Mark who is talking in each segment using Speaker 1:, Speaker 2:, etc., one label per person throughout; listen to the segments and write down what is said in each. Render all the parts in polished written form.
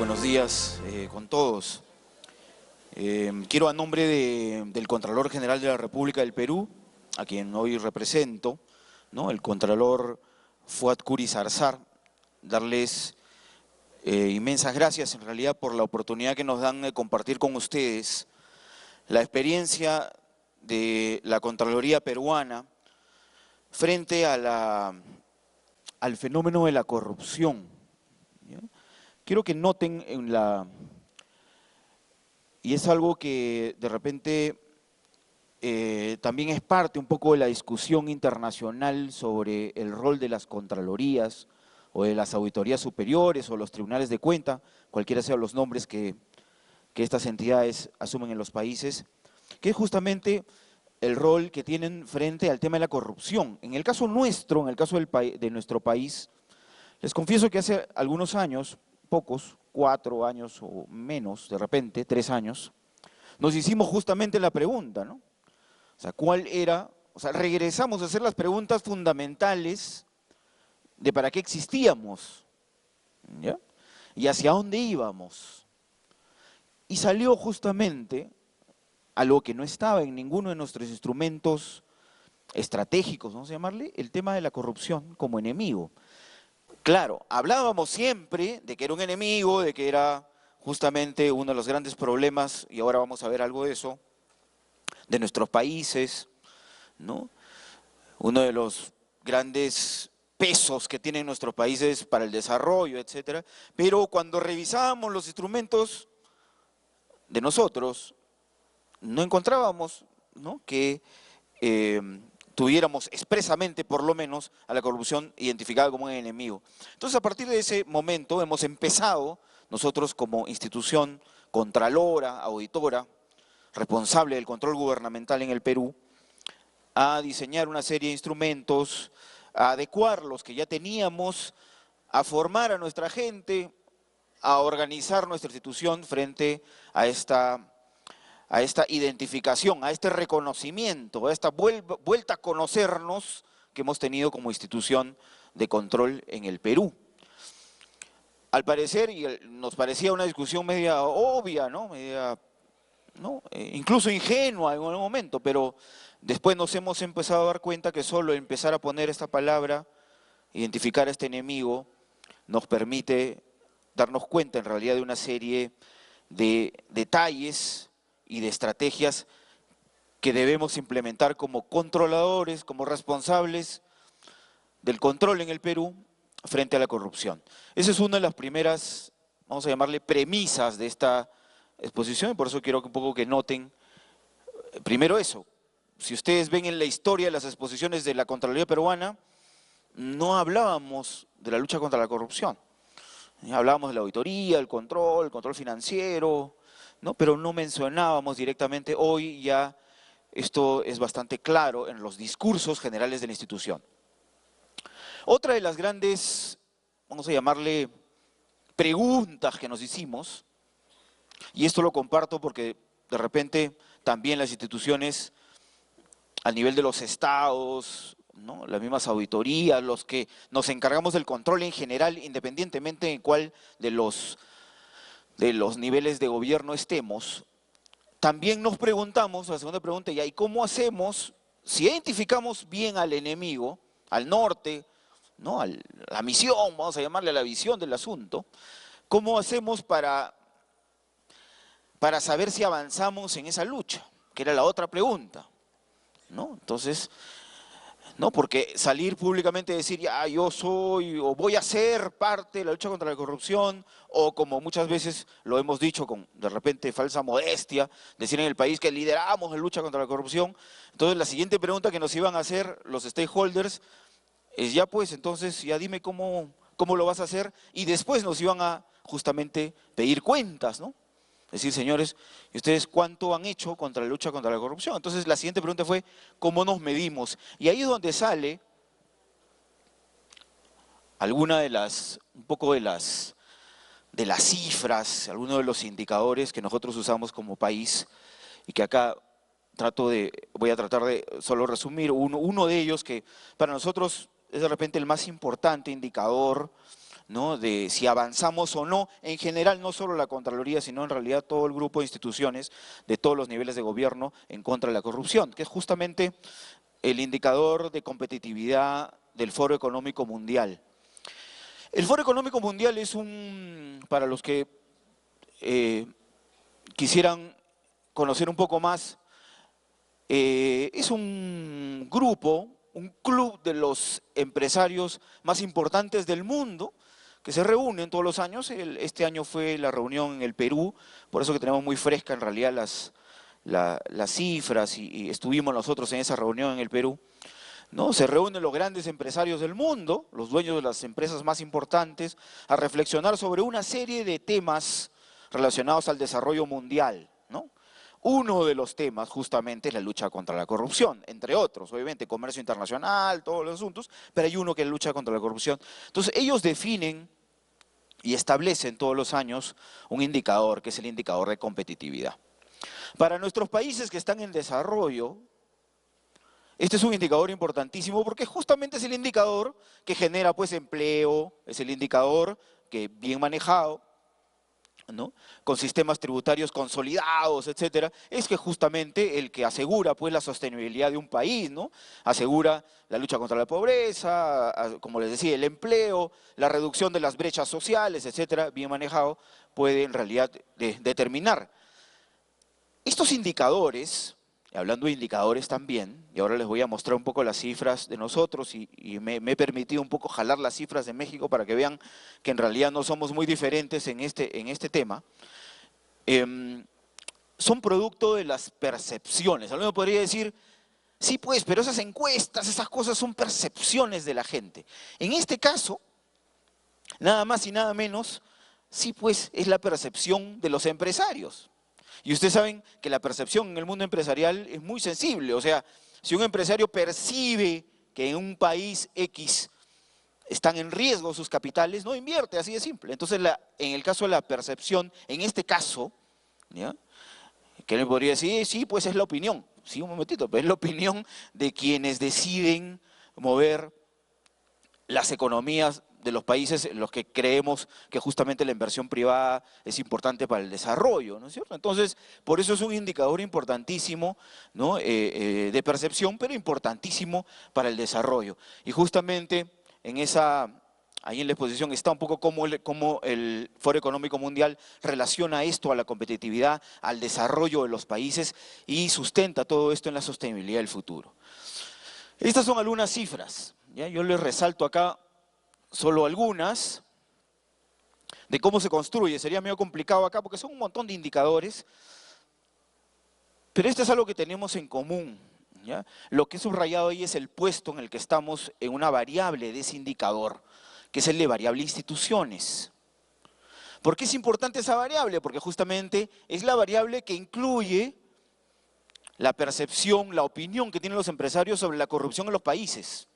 Speaker 1: Buenos días con todos. Quiero a nombre del Contralor General de la República del Perú, a quien hoy represento, ¿no?, el Contralor Fuad Curi Sarzar, darles inmensas gracias en realidad por la oportunidad que nos dan de compartir con ustedes la experiencia de la Contraloría peruana frente a al fenómeno de la corrupción, ¿ya? Quiero que noten y es algo que de repente también es parte un poco de la discusión internacional sobre el rol de las contralorías o de las auditorías superiores o los tribunales de cuenta, cualquiera sean los nombres que estas entidades asumen en los países, que es justamente el rol que tienen frente al tema de la corrupción. En el caso nuestro, en el caso de nuestro país, les confieso que hace algunos años, pocos, 4 años o menos, de repente, 3 años, nos hicimos justamente la pregunta, ¿no? O sea, ¿cuál era? O sea, regresamos a hacer las preguntas fundamentales de para qué existíamos, ¿ya? Y hacia dónde íbamos. Y salió justamente algo que no estaba en ninguno de nuestros instrumentos estratégicos, vamos a llamarle, el tema de la corrupción como enemigo. Claro, hablábamos siempre de que era un enemigo, de que era justamente uno de los grandes problemas, y ahora vamos a ver algo de eso, de nuestros países, ¿no? Uno de los grandes pesos que tienen nuestros países para el desarrollo, etcétera. Pero cuando revisábamos los instrumentos de nosotros, no encontrábamos, ¿no?, que tuviéramos expresamente, por lo menos, a la corrupción identificada como un enemigo. Entonces, a partir de ese momento hemos empezado, nosotros como institución contralora, auditora, responsable del control gubernamental en el Perú, a diseñar una serie de instrumentos, a adecuar los que ya teníamos, a formar a nuestra gente, a organizar nuestra institución frente a esta identificación, a este reconocimiento, a esta vuelta a conocernos que hemos tenido como institución de control en el Perú. Al parecer, y nos parecía una discusión media obvia, ¿no?, incluso ingenua en algún momento, pero después nos hemos empezado a dar cuenta que solo empezar a poner esta palabra, identificar a este enemigo, nos permite darnos cuenta en realidad de una serie de detalles y de estrategias que debemos implementar como controladores, como responsables del control en el Perú frente a la corrupción. Esa es una de las primeras, vamos a llamarle, premisas de esta exposición, y por eso quiero un poco que noten, primero eso, si ustedes ven en la historia de las exposiciones de la Contraloría peruana, no hablábamos de la lucha contra la corrupción. Hablábamos de la auditoría, el control financiero, ¿no?, pero no mencionábamos directamente. Hoy ya esto es bastante claro en los discursos generales de la institución. Otra de las grandes, vamos a llamarle, preguntas que nos hicimos, y esto lo comparto porque de repente también las instituciones a nivel de los estados, ¿no?, las mismas auditorías, los que nos encargamos del control en general, independientemente en cuál de los niveles de gobierno estemos, también nos preguntamos, la segunda pregunta, ¿y cómo hacemos, si identificamos bien al enemigo, al norte, ¿no?, a la misión, vamos a llamarle a la visión del asunto, cómo hacemos para saber si avanzamos en esa lucha? Que era la otra pregunta, ¿no? Entonces, no, porque salir públicamente y decir, ya, yo soy o voy a ser parte de la lucha contra la corrupción, o como muchas veces lo hemos dicho con de repente falsa modestia, decir en el país que lideramos la lucha contra la corrupción. Entonces la siguiente pregunta que nos iban a hacer los stakeholders es, ya pues, entonces ya dime cómo lo vas a hacer, y después nos iban a justamente pedir cuentas, ¿no? Es decir, señores, ¿y ustedes cuánto han hecho contra la lucha contra la corrupción? Entonces la siguiente pregunta fue, ¿cómo nos medimos? Y ahí es donde sale alguna un poco de las cifras, algunos de los indicadores que nosotros usamos como país, y que acá voy a tratar de solo resumir uno de ellos, que para nosotros es de repente el más importante indicador, ¿no?, de si avanzamos o no, en general, no solo la Contraloría, sino en realidad todo el grupo de instituciones de todos los niveles de gobierno en contra de la corrupción, que es justamente el indicador de competitividad del Foro Económico Mundial. El Foro Económico Mundial es para los que quisieran conocer un poco más, es un grupo, un club de los empresarios más importantes del mundo, que se reúnen todos los años. Este año fue la reunión en el Perú, por eso que tenemos muy fresca en realidad las cifras y estuvimos nosotros en esa reunión en el Perú, ¿no? Se reúnen los grandes empresarios del mundo, los dueños de las empresas más importantes, a reflexionar sobre una serie de temas relacionados al desarrollo mundial, ¿no? Uno de los temas justamente es la lucha contra la corrupción, entre otros, obviamente, comercio internacional, todos los asuntos, pero hay uno que es la lucha contra la corrupción. Entonces ellos definen y establecen todos los años un indicador, que es el indicador de competitividad. Para nuestros países que están en desarrollo, este es un indicador importantísimo porque justamente es el indicador que genera pues empleo, es el indicador que bien manejado, ¿no?, con sistemas tributarios consolidados, etcétera, es que justamente el que asegura pues la sostenibilidad de un país, ¿no? Asegura la lucha contra la pobreza, como les decía, el empleo, la reducción de las brechas sociales, etcétera, bien manejado, puede en realidad determinar. Estos indicadores, hablando de indicadores también, y ahora les voy a mostrar un poco las cifras de nosotros y me he permitido un poco jalar las cifras de México para que vean que en realidad no somos muy diferentes en este tema, son producto de las percepciones. Alguno podría decir, sí pues, pero esas encuestas, esas cosas son percepciones de la gente. En este caso, nada más y nada menos, sí pues, es la percepción de los empresarios. Y ustedes saben que la percepción en el mundo empresarial es muy sensible, o sea, si un empresario percibe que en un país X están en riesgo sus capitales, no invierte, así de simple. Entonces, en el caso de la percepción, en este caso, ¿ya?, que le podría decir, sí, pues es la opinión, sí, un momentito, pero es la opinión de quienes deciden mover las economías de los países en los que creemos que justamente la inversión privada es importante para el desarrollo, ¿no es cierto? Entonces, por eso es un indicador importantísimo, ¿no?, de percepción, pero importantísimo para el desarrollo. Y justamente ahí en la exposición está un poco cómo el Foro Económico Mundial relaciona esto a la competitividad, al desarrollo de los países y sustenta todo esto en la sostenibilidad del futuro. Estas son algunas cifras, ¿ya? Yo les resalto acá solo algunas de cómo se construye. Sería medio complicado acá porque son un montón de indicadores, pero esto es algo que tenemos en común, ¿ya? Lo que he subrayado ahí es el puesto en el que estamos en una variable de ese indicador, que es el de variable instituciones. ¿Por qué es importante esa variable? Porque justamente es la variable que incluye la percepción, la opinión que tienen los empresarios sobre la corrupción en los países.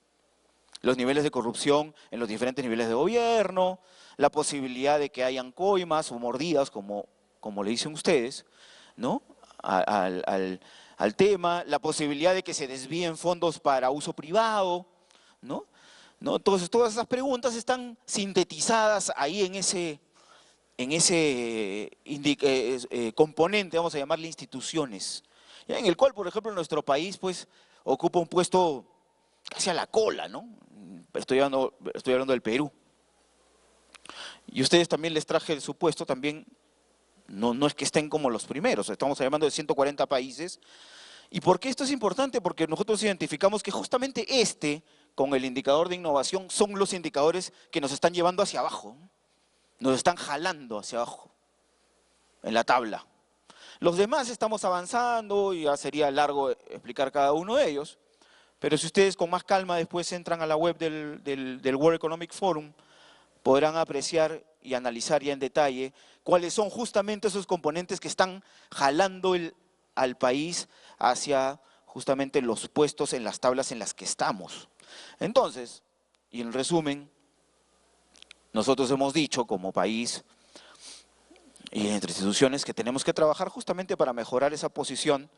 Speaker 1: Los niveles de corrupción en los diferentes niveles de gobierno, la posibilidad de que hayan coimas o mordidas, como le dicen ustedes, ¿no?, al tema, la posibilidad de que se desvíen fondos para uso privado, ¿no? Entonces, todas esas preguntas están sintetizadas ahí en ese componente, vamos a llamarle instituciones, ¿ya?, en el cual, por ejemplo, nuestro país pues ocupa un puesto casi a la cola, ¿no? Estoy hablando del Perú. Y ustedes también les traje su puesto, también no es que estén como los primeros, estamos hablando de 140 países. ¿Y por qué esto es importante? Porque nosotros identificamos que justamente con el indicador de innovación, son los indicadores que nos están llevando hacia abajo, nos están jalando hacia abajo en la tabla. Los demás estamos avanzando y ya sería largo explicar cada uno de ellos, pero si ustedes con más calma después entran a la web del World Economic Forum, podrán apreciar y analizar ya en detalle cuáles son justamente esos componentes que están jalando al país hacia justamente los puestos en las tablas en las que estamos. Entonces, y en resumen, nosotros hemos dicho como país y entre instituciones que tenemos que trabajar justamente para mejorar esa posición,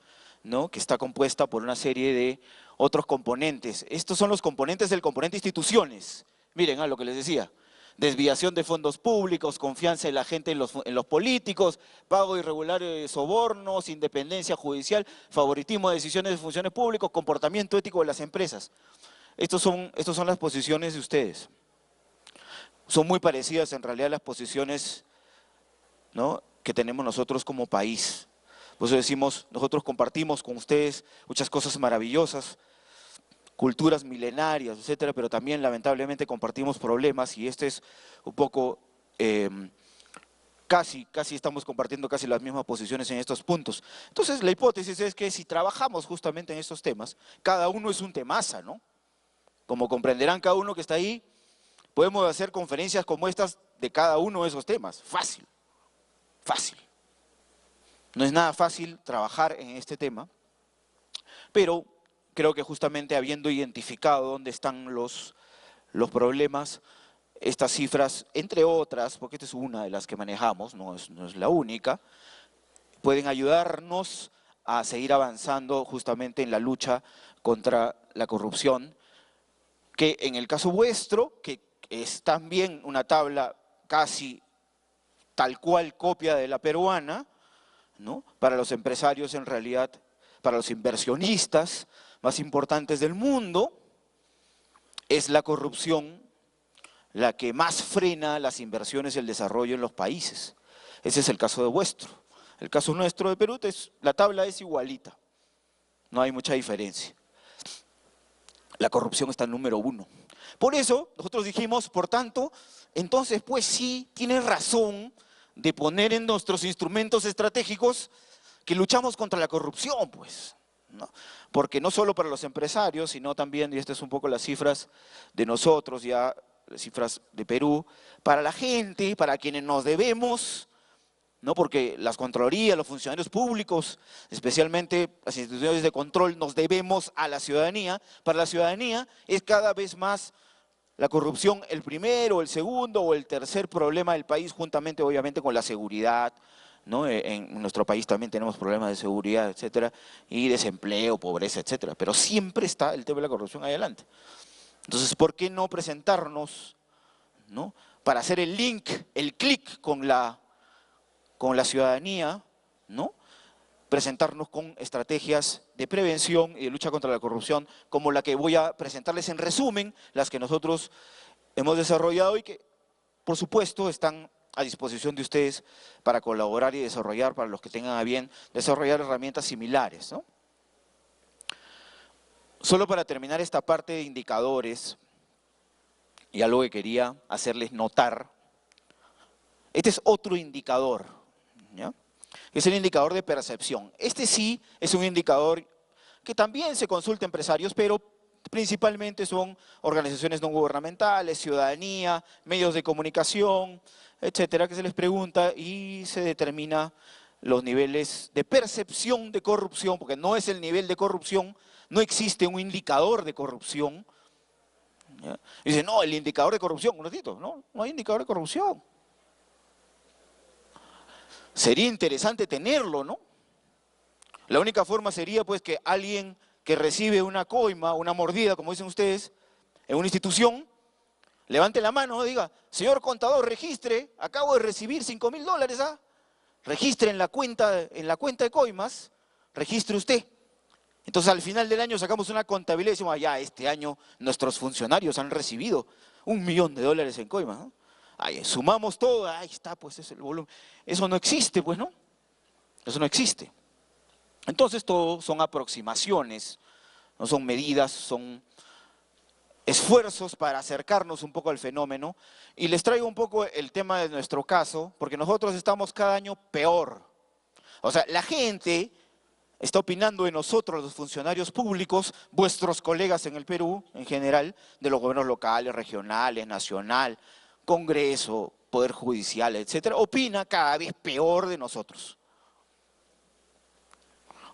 Speaker 1: ¿no?, que está compuesta por una serie de otros componentes. Estos son los componentes del componente instituciones. Miren, lo que les decía, desviación de fondos públicos, confianza en la gente en los políticos, pago irregular de sobornos, independencia judicial, favoritismo de decisiones de funciones públicas, comportamiento ético de las empresas. Estas son las posiciones de ustedes. Son muy parecidas en realidad a las posiciones, ¿no?, que tenemos nosotros como país. Por eso decimos, nosotros compartimos con ustedes muchas cosas maravillosas, culturas milenarias, etcétera, pero también lamentablemente compartimos problemas y este es un poco, casi estamos compartiendo casi las mismas posiciones en estos puntos. Entonces la hipótesis es que si trabajamos justamente en estos temas, cada uno es un temaza, ¿no? Como comprenderán cada uno que está ahí, podemos hacer conferencias como estas de cada uno de esos temas, fácil, fácil. No es nada fácil trabajar en este tema, pero creo que justamente habiendo identificado dónde están los problemas, estas cifras, entre otras, porque esta es una de las que manejamos, no es la única, pueden ayudarnos a seguir avanzando justamente en la lucha contra la corrupción, que en el caso vuestro, que es también una tabla casi tal cual copia de la peruana, ¿no?, para los empresarios en realidad, para los inversionistas más importantes del mundo, es la corrupción la que más frena las inversiones y el desarrollo en los países. Ese es el caso de vuestro. El caso nuestro de Perú, la tabla es igualita, no hay mucha diferencia. La corrupción está en número 1. Por eso nosotros dijimos, por tanto, entonces pues sí, tiene razón de poner en nuestros instrumentos estratégicos que luchamos contra la corrupción, pues, ¿no? Porque no solo para los empresarios, sino también, y estas son un poco las cifras de nosotros, ya las cifras de Perú, para la gente, para quienes nos debemos, ¿no? Porque las contralorías, los funcionarios públicos, especialmente las instituciones de control, nos debemos a la ciudadanía. Para la ciudadanía es cada vez más la corrupción el primero, el segundo o el tercer problema del país, juntamente obviamente con la seguridad, ¿no? En nuestro país también tenemos problemas de seguridad, etcétera, y desempleo, pobreza, etcétera, pero siempre está el tema de la corrupción ahí adelante. Entonces, ¿por qué no presentarnos, ¿no?, para hacer el link, el clic con la ciudadanía, ¿no?, presentarnos con estrategias de prevención y de lucha contra la corrupción, como la que voy a presentarles en resumen, las que nosotros hemos desarrollado y que, por supuesto, están a disposición de ustedes para colaborar y desarrollar, para los que tengan a bien, desarrollar herramientas similares, ¿no? Solo para terminar esta parte de indicadores, y algo que quería hacerles notar, este es otro indicador, ¿ya? Es el indicador de percepción. Este sí es un indicador que también se consulta a empresarios, pero principalmente son organizaciones no gubernamentales, ciudadanía, medios de comunicación, etcétera, que se les pregunta y se determina los niveles de percepción de corrupción, porque no es el nivel de corrupción, no existe un indicador de corrupción. ¿Ya? Dice, no, el indicador de corrupción, un ratito, no hay indicador de corrupción. Sería interesante tenerlo, ¿no? La única forma sería pues que alguien que recibe una coima, una mordida, como dicen ustedes, en una institución, levante la mano y diga, señor contador, registre, acabo de recibir $5.000, ¿ah? Registre en la cuenta de coimas, registre usted. Entonces al final del año sacamos una contabilidad y decimos, ya este año nuestros funcionarios han recibido $1.000.000 en coimas, ¿no? Ahí sumamos todo, ahí está, pues es el volumen. Eso no existe, pues, ¿no? Eso no existe. Entonces todo son aproximaciones, no son medidas, son esfuerzos para acercarnos un poco al fenómeno. Y les traigo un poco el tema de nuestro caso, porque nosotros estamos cada año peor. O sea, la gente está opinando de nosotros, los funcionarios públicos, vuestros colegas en el Perú, en general, de los gobiernos locales, regionales, nacional, Congreso, Poder Judicial, etcétera, opina cada vez peor de nosotros.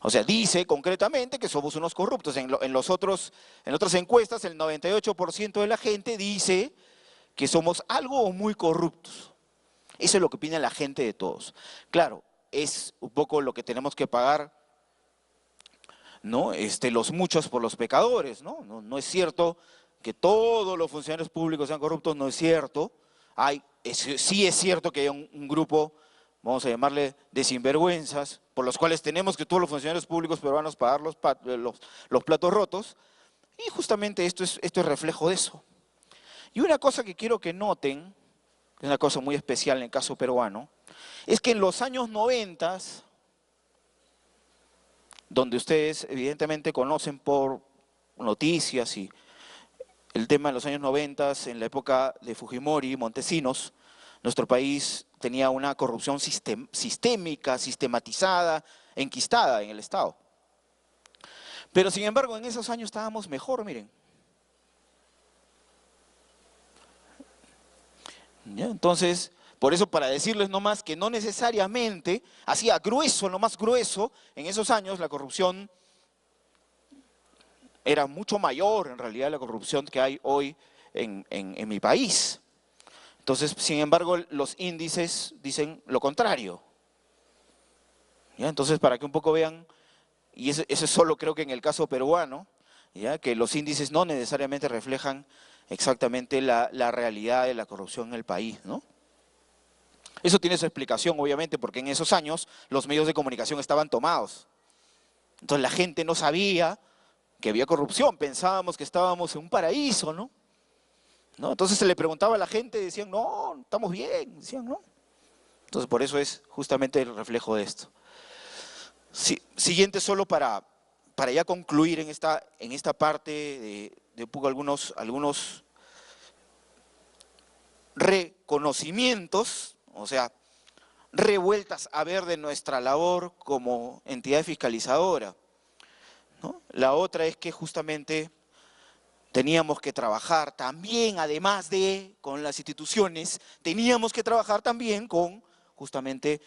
Speaker 1: O sea, dice concretamente que somos unos corruptos. En otras encuestas, el 98% de la gente dice que somos algo o muy corruptos. Eso es lo que opina la gente de todos. Claro, es un poco lo que tenemos que pagar, ¿no? Los muchos por los pecadores, ¿no? No es cierto que todos los funcionarios públicos sean corruptos, no es cierto. Sí es cierto que hay un grupo, vamos a llamarle de sinvergüenzas, por los cuales tenemos que todos los funcionarios públicos peruanos pagar los platos rotos, y justamente esto es reflejo de eso. Y una cosa que quiero que noten, que es una cosa muy especial en el caso peruano, es que en los años 90, donde ustedes evidentemente conocen por noticias y el tema de los años 90, en la época de Fujimori, Montesinos, nuestro país tenía una corrupción sistémica, sistematizada, enquistada en el Estado. Pero sin embargo, en esos años estábamos mejor, miren. ¿Ya? Entonces, por eso para decirles nomás que no necesariamente, hacía grueso, lo más grueso, en esos años la corrupción era mucho mayor en realidad la corrupción que hay hoy en mi país. Entonces, sin embargo, los índices dicen lo contrario. ¿Ya? Entonces, para que un poco vean, y eso es solo creo que en el caso peruano, ¿ya? Que los índices no necesariamente reflejan exactamente la realidad de la corrupción en el país, ¿no? Eso tiene su explicación, obviamente, porque en esos años los medios de comunicación estaban tomados. Entonces la gente no sabía que había corrupción, pensábamos que estábamos en un paraíso, ¿no? Entonces se le preguntaba a la gente, decían, no, estamos bien, decían, ¿no? Entonces por eso es justamente el reflejo de esto. Siguiente, solo para ya concluir en esta parte de un poco algunos reconocimientos, o sea, revueltas a ver de nuestra labor como entidad fiscalizadora, ¿no? La otra es que justamente teníamos que trabajar también, además de con las instituciones, teníamos que trabajar también justamente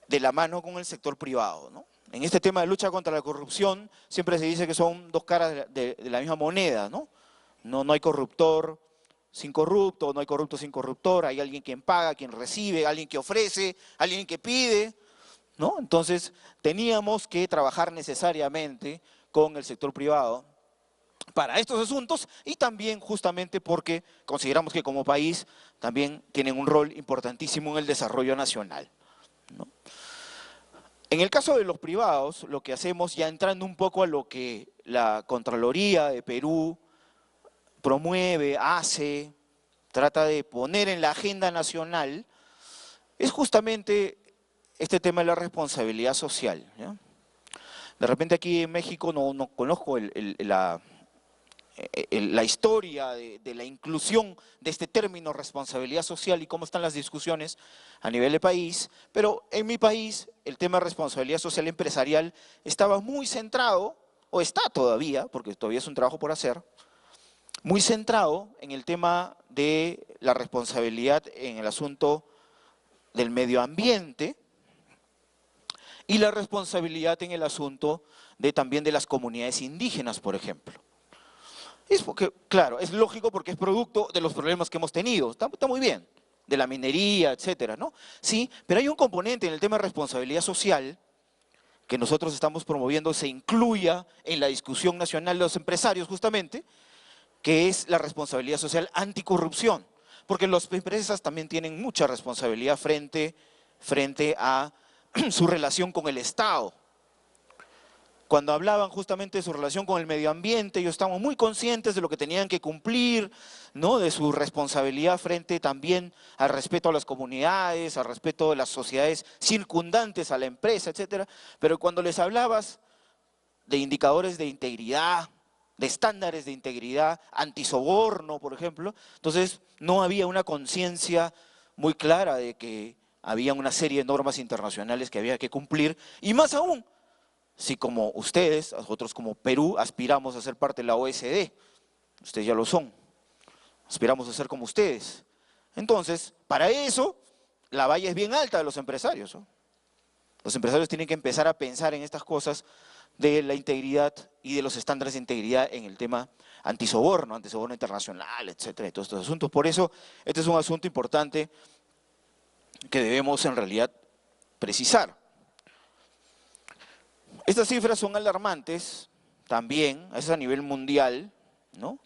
Speaker 1: de la mano con el sector privado, ¿no? En este tema de lucha contra la corrupción siempre se dice que son dos caras de la misma moneda, ¿no? No hay corruptor sin corrupto, no hay corrupto sin corruptor, hay alguien quien paga, quien recibe, alguien que ofrece, alguien que pide, ¿no? Entonces teníamos que trabajar necesariamente con el sector privado para estos asuntos y también justamente porque consideramos que como país también tienen un rol importantísimo en el desarrollo nacional, ¿no? En el caso de los privados, lo que hacemos, ya entrando un poco a lo que la Contraloría de Perú promueve, hace, trata de poner en la agenda nacional, es justamente este tema de la responsabilidad social, ¿ya? De repente aquí en México no conozco la historia de la inclusión de este término responsabilidad social y cómo están las discusiones a nivel de país, pero en mi país el tema de responsabilidad social empresarial estaba muy centrado, o está todavía, porque todavía es un trabajo por hacer, muy centrado en el tema de la responsabilidad en el asunto del medio ambiente y la responsabilidad en el asunto también de las comunidades indígenas, por ejemplo. Es porque, claro, es lógico porque es producto de los problemas que hemos tenido, está muy bien, de la minería, etcétera, ¿no? Sí, pero hay un componente en el tema de responsabilidad social que nosotros estamos promoviendo se incluya en la discusión nacional de los empresarios justamente, que es la responsabilidad social anticorrupción, porque las empresas también tienen mucha responsabilidad frente a su relación con el Estado. Cuando hablaban justamente de su relación con el medio ambiente, ellos estaban muy conscientes de lo que tenían que cumplir, ¿no? De su responsabilidad frente también al respeto a las comunidades, al respeto de las sociedades circundantes a la empresa, etcétera. Pero cuando les hablabas de indicadores de integridad, de estándares de integridad, antisoborno, por ejemplo, entonces no había una conciencia muy clara de que había una serie de normas internacionales que había que cumplir, y más aún, si como ustedes, nosotros como Perú, aspiramos a ser parte de la OSD, ustedes ya lo son, aspiramos a ser como ustedes. Entonces, para eso, la valla es bien alta de los empresarios, ¿no? Los empresarios tienen que empezar a pensar en estas cosas de la integridad y de los estándares de integridad en el tema antisoborno internacional, etcétera, y todos estos asuntos. Por eso, este es un asunto importante que debemos en realidad precisar. Estas cifras son alarmantes también, es a nivel mundial, ¿no?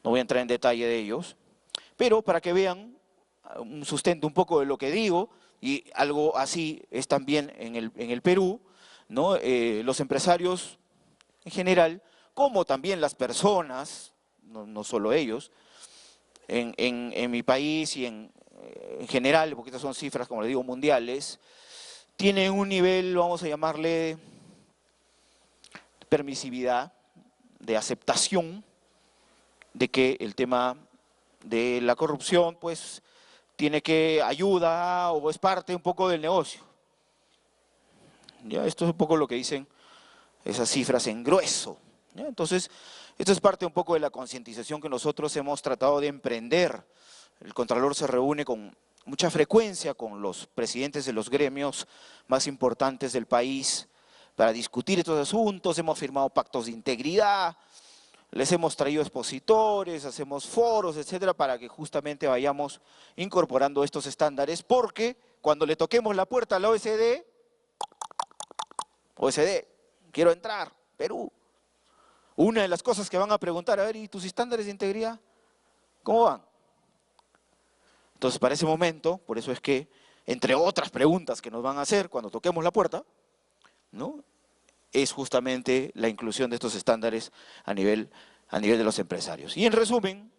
Speaker 1: No voy a entrar en detalle de ellos, pero para que vean un sustento un poco de lo que digo, y algo así es también en el Perú, ¿no? Los empresarios en general, como también las personas, no solo ellos, en mi país y en general, porque estas son cifras, como le digo, mundiales, tienen un nivel, vamos a llamarle, de permisividad, de aceptación de que el tema de la corrupción, pues, tiene que ayuda o es parte un poco del negocio. ¿Ya? Esto es un poco lo que dicen esas cifras en grueso. ¿Ya? Entonces, esto es parte un poco de la concientización que nosotros hemos tratado de emprender. El Contralor se reúne con mucha frecuencia con los presidentes de los gremios más importantes del país para discutir estos asuntos, hemos firmado pactos de integridad, les hemos traído expositores, hacemos foros, etcétera, para que justamente vayamos incorporando estos estándares, porque cuando le toquemos la puerta a la OECD, quiero entrar, Perú, una de las cosas que van a preguntar, a ver, ¿y tus estándares de integridad? ¿Cómo van? Entonces, para ese momento, por eso es que, entre otras preguntas que nos van a hacer cuando toquemos la puerta, ¿no?, es justamente la inclusión de estos estándares a nivel de los empresarios. Y en resumen,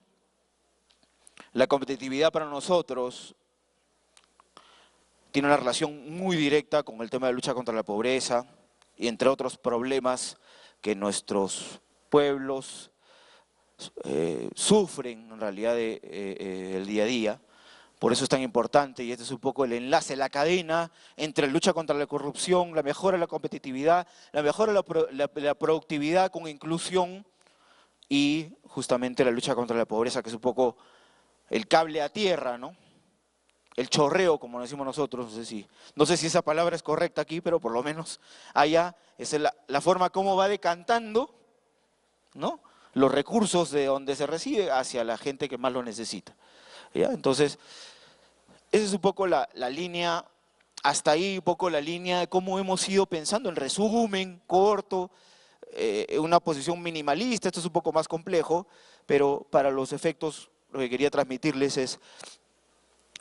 Speaker 1: la competitividad para nosotros tiene una relación muy directa con el tema de lucha contra la pobreza y entre otros problemas que nuestros pueblos sufren en realidad el día a día. Por eso es tan importante, y este es un poco el enlace, la cadena entre la lucha contra la corrupción, la mejora de la competitividad, la mejora de la productividad con inclusión y justamente la lucha contra la pobreza, que es un poco el cable a tierra, ¿no? El chorreo, como decimos nosotros, no sé si esa palabra es correcta aquí, pero por lo menos allá es la forma como va decantando, ¿no?, los recursos de donde se recibe hacia la gente que más lo necesita. ¿Ya? Entonces, esa es un poco la línea, hasta ahí un poco la línea de cómo hemos ido pensando, en resumen, corto, una posición minimalista, esto es un poco más complejo, pero para los efectos lo que quería transmitirles es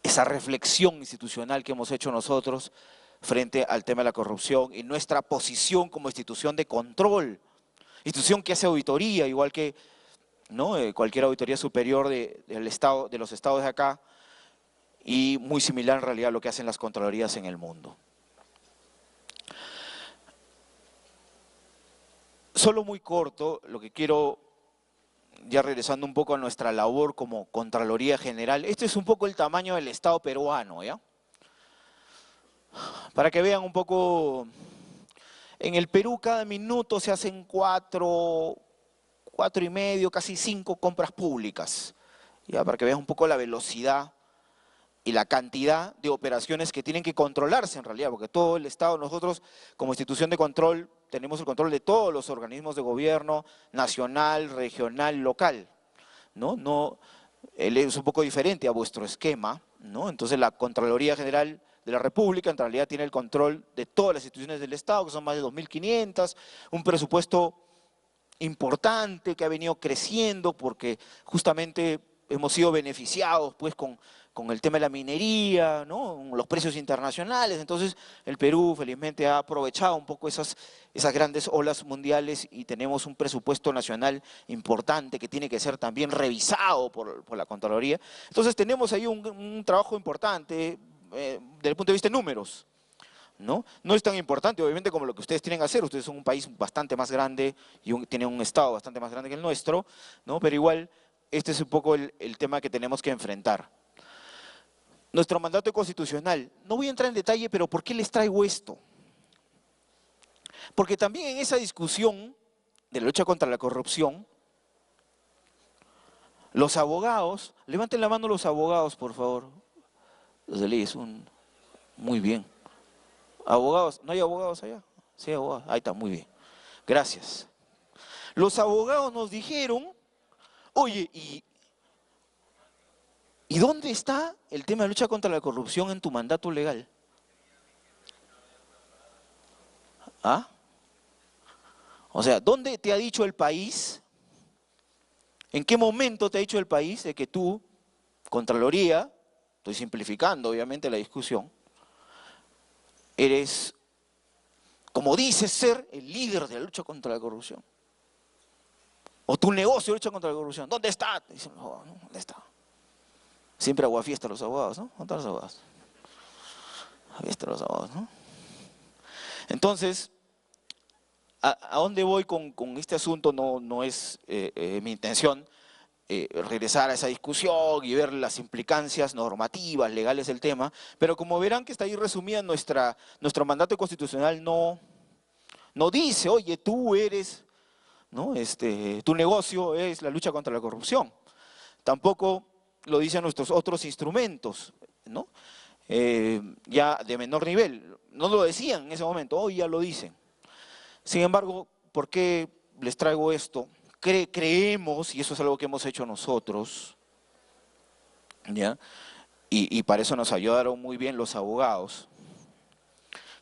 Speaker 1: esa reflexión institucional que hemos hecho nosotros frente al tema de la corrupción y nuestra posición como institución de control, institución que hace auditoría, igual que, ¿no?, cualquier auditoría superior del Estado, de los estados de acá, y muy similar en realidad a lo que hacen las contralorías en el mundo. Solo muy corto, lo que quiero, ya regresando un poco a nuestra labor como Contraloría General, este es un poco el tamaño del Estado peruano, ¿ya? Para que vean un poco, en el Perú cada minuto se hacen 4,5, casi 5 compras públicas, ¿ya? Para que vean un poco la velocidad y la cantidad de operaciones que tienen que controlarse en realidad, porque todo el Estado, nosotros como institución de control, tenemos el control de todos los organismos de gobierno, nacional, regional, local, ¿no? Él es un poco diferente a vuestro esquema, ¿no? Entonces la Contraloría General de la República en realidad tiene el control de todas las instituciones del Estado, que son más de 2.500, un presupuesto importante que ha venido creciendo porque justamente hemos sido beneficiados pues con el tema de la minería, ¿no?, los precios internacionales. Entonces el Perú felizmente ha aprovechado un poco esas grandes olas mundiales y tenemos un presupuesto nacional importante que tiene que ser también revisado por la Contraloría. Entonces tenemos ahí un trabajo importante desde el punto de vista de números, ¿no? No es tan importante, obviamente, como lo que ustedes tienen que hacer. Ustedes son un país bastante más grande y tienen un Estado bastante más grande que el nuestro, ¿no? Pero igual, este es un poco el tema que tenemos que enfrentar. Nuestro mandato constitucional, no voy a entrar en detalle, pero ¿por qué les traigo esto? Porque también en esa discusión de la lucha contra la corrupción, los abogados, levanten la mano los abogados, por favor. Los de ley, muy bien. Abogados, ¿no hay abogados allá? Sí, abogados, ahí está, muy bien. Gracias. Los abogados nos dijeron, oye, ¿y dónde está el tema de lucha contra la corrupción en tu mandato legal? ¿Ah? O sea, ¿dónde te ha dicho el país? ¿En qué momento te ha dicho el país de que tú, Contraloría, estoy simplificando obviamente la discusión, eres, como dices ser, el líder de la lucha contra la corrupción. O tu negocio de lucha contra la corrupción. ¿Dónde está? Dicen los abogados, ¿no? ¿Dónde está? Siempre aguafiesta los abogados, ¿no? ¿Dónde están los abogados? Aguafiesta los abogados, ¿no? Entonces, ¿a dónde voy con este asunto? No es mi intención regresar a esa discusión y ver las implicancias normativas, legales del tema, pero como verán que está ahí resumida nuestro mandato constitucional no dice, oye, tú eres, ¿no? Tu negocio es la lucha contra la corrupción. Tampoco lo dicen nuestros otros instrumentos, ¿no? Ya de menor nivel. No lo decían en ese momento, hoy ya lo dicen. Sin embargo, ¿por qué les traigo esto? Creemos, y eso es algo que hemos hecho nosotros, ¿ya? Y para eso nos ayudaron muy bien los abogados.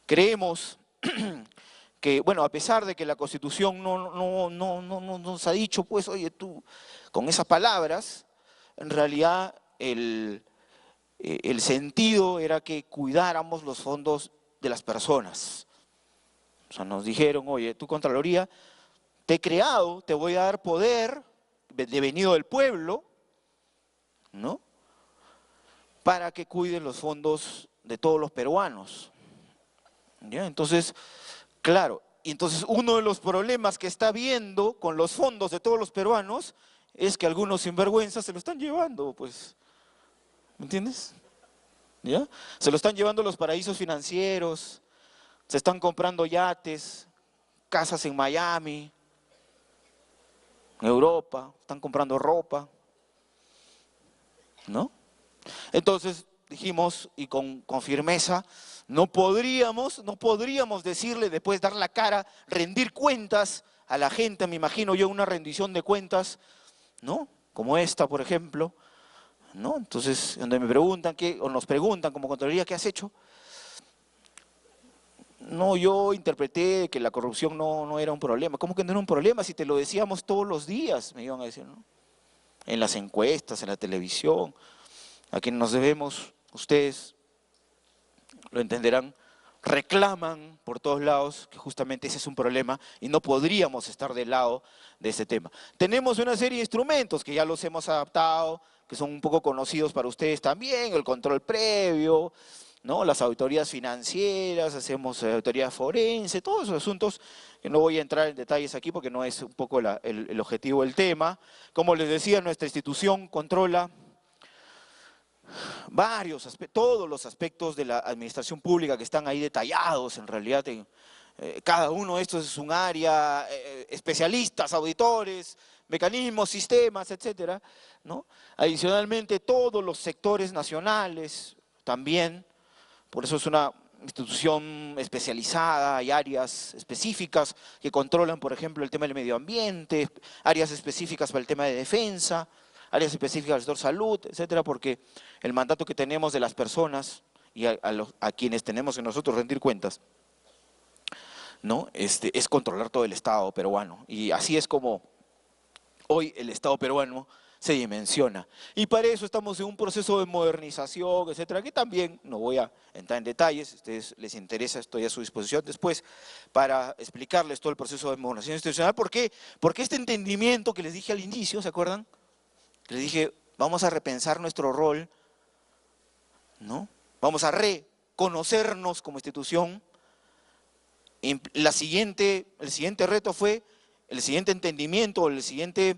Speaker 1: Creemos que, bueno, a pesar de que la Constitución no nos ha dicho, pues, oye, tú, con esas palabras, en realidad el sentido era que cuidáramos los fondos de las personas. O sea, nos dijeron, oye, tú, Contraloría, te he creado, te voy a dar poder devenido del pueblo, ¿no? Para que cuiden los fondos de todos los peruanos. ¿Ya? Entonces, claro, y entonces uno de los problemas que está viendo con los fondos de todos los peruanos es que algunos sinvergüenzas se lo están llevando, pues, ¿me entiendes? ¿Ya? Se lo están llevando los paraísos financieros, se están comprando yates, casas en Miami, en Europa, están comprando ropa, ¿no? Entonces dijimos, y con firmeza, no podríamos decirle, después dar la cara, rendir cuentas a la gente, me imagino yo una rendición de cuentas, ¿no? Como esta, por ejemplo, ¿no? Entonces, donde me preguntan, o nos preguntan como Contraloría, ¿qué has hecho? No, yo interpreté que la corrupción no era un problema. ¿Cómo que no era un problema? Si te lo decíamos todos los días, me iban a decir, ¿no? En las encuestas, en la televisión, a quienes nos debemos, ustedes lo entenderán, reclaman por todos lados que justamente ese es un problema y no podríamos estar del lado de ese tema. Tenemos una serie de instrumentos que ya los hemos adaptado, que son un poco conocidos para ustedes también, el control previo, ¿no? Las auditorías financieras, hacemos auditoría forense, todos esos asuntos que no voy a entrar en detalles aquí porque no es un poco el objetivo del tema. Como les decía, nuestra institución controla todos los aspectos de la administración pública que están ahí detallados, en realidad cada uno de estos es un área, especialistas, auditores, mecanismos, sistemas, etcétera, ¿no? Adicionalmente, todos los sectores nacionales también, por eso es una institución especializada, hay áreas específicas que controlan, por ejemplo, el tema del medio ambiente, áreas específicas para el tema de defensa, áreas específicas del sector salud, etcétera, porque el mandato que tenemos de las personas y a quienes tenemos que nosotros rendir cuentas, ¿no? Es controlar todo el Estado peruano. Y así es como hoy el Estado peruano se dimensiona. Y para eso estamos en un proceso de modernización, etcétera, que también no voy a entrar en detalles, si a ustedes les interesa, estoy a su disposición después para explicarles todo el proceso de modernización institucional. ¿Por qué? Porque este entendimiento que les dije al inicio, ¿se acuerdan? Les dije, vamos a repensar nuestro rol, ¿no? Vamos a reconocernos como institución. El siguiente reto fue, el siguiente entendimiento, el siguiente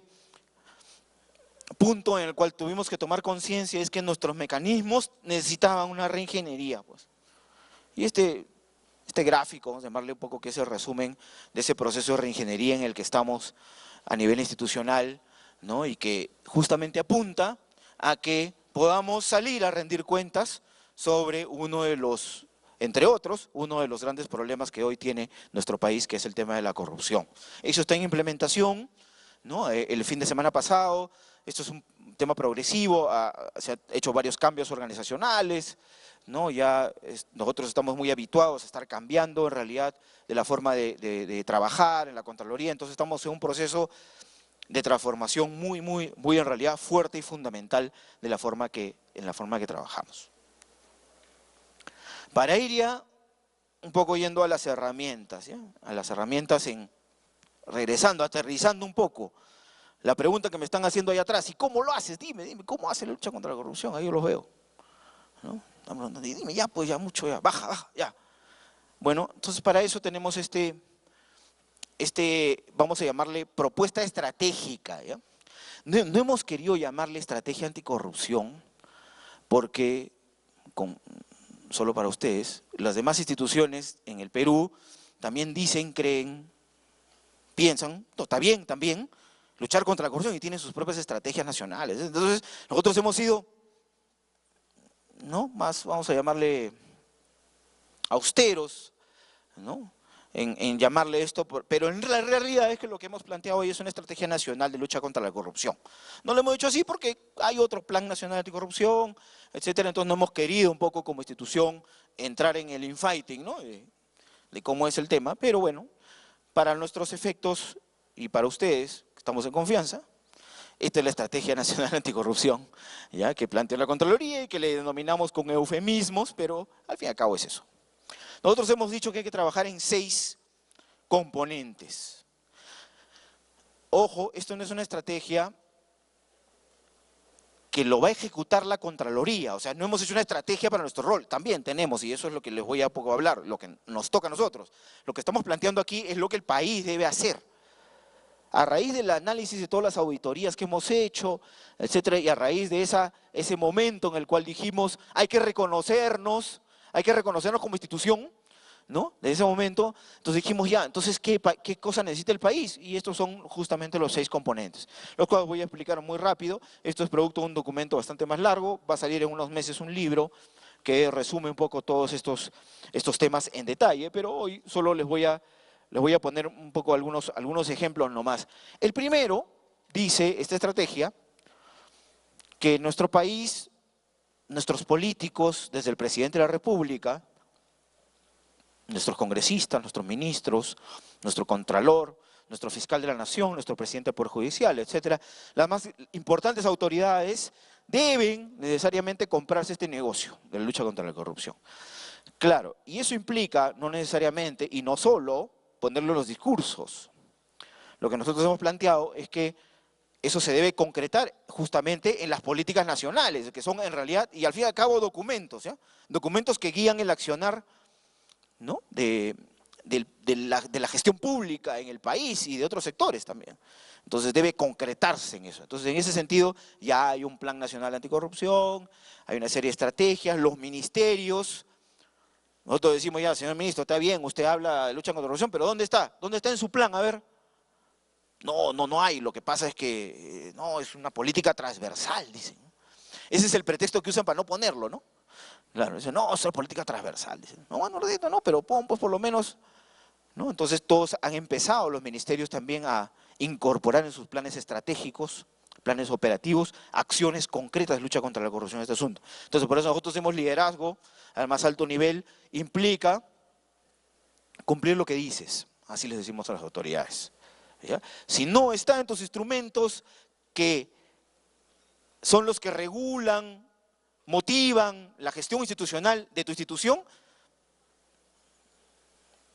Speaker 1: punto en el cual tuvimos que tomar conciencia es que nuestros mecanismos necesitaban una reingeniería, pues. Y este gráfico, vamos a llamarle un poco que es el resumen de ese proceso de reingeniería en el que estamos a nivel institucional, ¿no? Y que justamente apunta a que podamos salir a rendir cuentas sobre uno de los, entre otros, uno de los grandes problemas que hoy tiene nuestro país, que es el tema de la corrupción. Eso está en implementación, ¿no? El fin de semana pasado, esto es un tema progresivo, se han hecho varios cambios organizacionales, ¿no? Ya nosotros estamos muy habituados a estar cambiando en realidad de la forma de trabajar en la Contraloría, entonces estamos en un proceso de transformación muy en realidad fuerte y fundamental de la forma en la forma que trabajamos. Para ir ya un poco yendo a las herramientas, ¿ya? A las herramientas regresando, aterrizando un poco, la pregunta que me están haciendo ahí atrás, ¿y cómo lo haces? Dime, ¿cómo haces la lucha contra la corrupción? Ahí yo los veo, ¿no? Dime, ya, pues ya mucho, ya, baja, ya. Bueno, entonces para eso tenemos vamos a llamarle propuesta estratégica, ¿ya? No hemos querido llamarle estrategia anticorrupción porque, solo para ustedes, las demás instituciones en el Perú también dicen, creen, piensan, no, está bien también, luchar contra la corrupción y tienen sus propias estrategias nacionales. Entonces, nosotros hemos sido, ¿no? Más, vamos a llamarle austeros, ¿no? En llamarle esto, pero en la realidad es que lo que hemos planteado hoy es una estrategia nacional de lucha contra la corrupción. No lo hemos hecho así porque hay otro plan nacional anticorrupción, etcétera, entonces no hemos querido un poco como institución entrar en el infighting, ¿no? De cómo es el tema, pero bueno, para nuestros efectos y para ustedes, que estamos en confianza, esta es la estrategia nacional anticorrupción, ¿ya? Que plantea la Contraloría y que le denominamos con eufemismos, pero al fin y al cabo es eso. Nosotros hemos dicho que hay que trabajar en 6 componentes. Ojo, esto no es una estrategia que lo va a ejecutar la Contraloría, o sea, no hemos hecho una estrategia para nuestro rol, también tenemos, y eso es lo que les voy a poco hablar, lo que nos toca a nosotros. Lo que estamos planteando aquí es lo que el país debe hacer. A raíz del análisis de todas las auditorías que hemos hecho, etcétera, y a raíz de ese momento en el cual dijimos hay que reconocernos como institución, ¿no? De ese momento, entonces dijimos ya, entonces ¿qué cosa necesita el país? Y estos son justamente los 6 componentes, los cuales voy a explicar muy rápido. Esto es producto de un documento bastante más largo, va a salir en unos meses un libro que resume un poco todos estos temas en detalle, pero hoy solo les voy a poner un poco algunos ejemplos nomás. El primero, dice esta estrategia, que nuestro país, nuestros políticos, desde el presidente de la República, nuestros congresistas, nuestros ministros, nuestro contralor, nuestro fiscal de la nación, nuestro presidente del Poder Judicial, etcétera, las más importantes autoridades deben necesariamente comprarse este negocio de la lucha contra la corrupción. Claro, y eso implica no necesariamente, y no solo, ponerlo en los discursos. Lo que nosotros hemos planteado es que eso se debe concretar justamente en las políticas nacionales, que son en realidad, y al fin y al cabo, documentos, ¿ya? Documentos que guían el accionar, ¿no? de la gestión pública en el país y de otros sectores también. Entonces debe concretarse en eso. Entonces en ese sentido ya hay un plan nacional anticorrupción, hay una serie de estrategias, los ministerios. Nosotros decimos ya, señor ministro, está bien, usted habla de lucha contra la corrupción, pero ¿dónde está? ¿Dónde está en su plan? A ver. No hay, lo que pasa es que no, es una política transversal, dicen. Ese es el pretexto que usan para no ponerlo, ¿no? Claro, dicen, no, es una política transversal, dicen. No, bueno, no, pero pon, pues por lo menos, ¿no? Entonces todos han empezado, los ministerios también, a incorporar en sus planes estratégicos, planes operativos, acciones concretas de lucha contra la corrupción en este asunto. Entonces por eso nosotros hacemos liderazgo al más alto nivel, implica cumplir lo que dices, así les decimos a las autoridades. ¿Ya? Si no está en tus instrumentos que son los que regulan, motivan la gestión institucional de tu institución,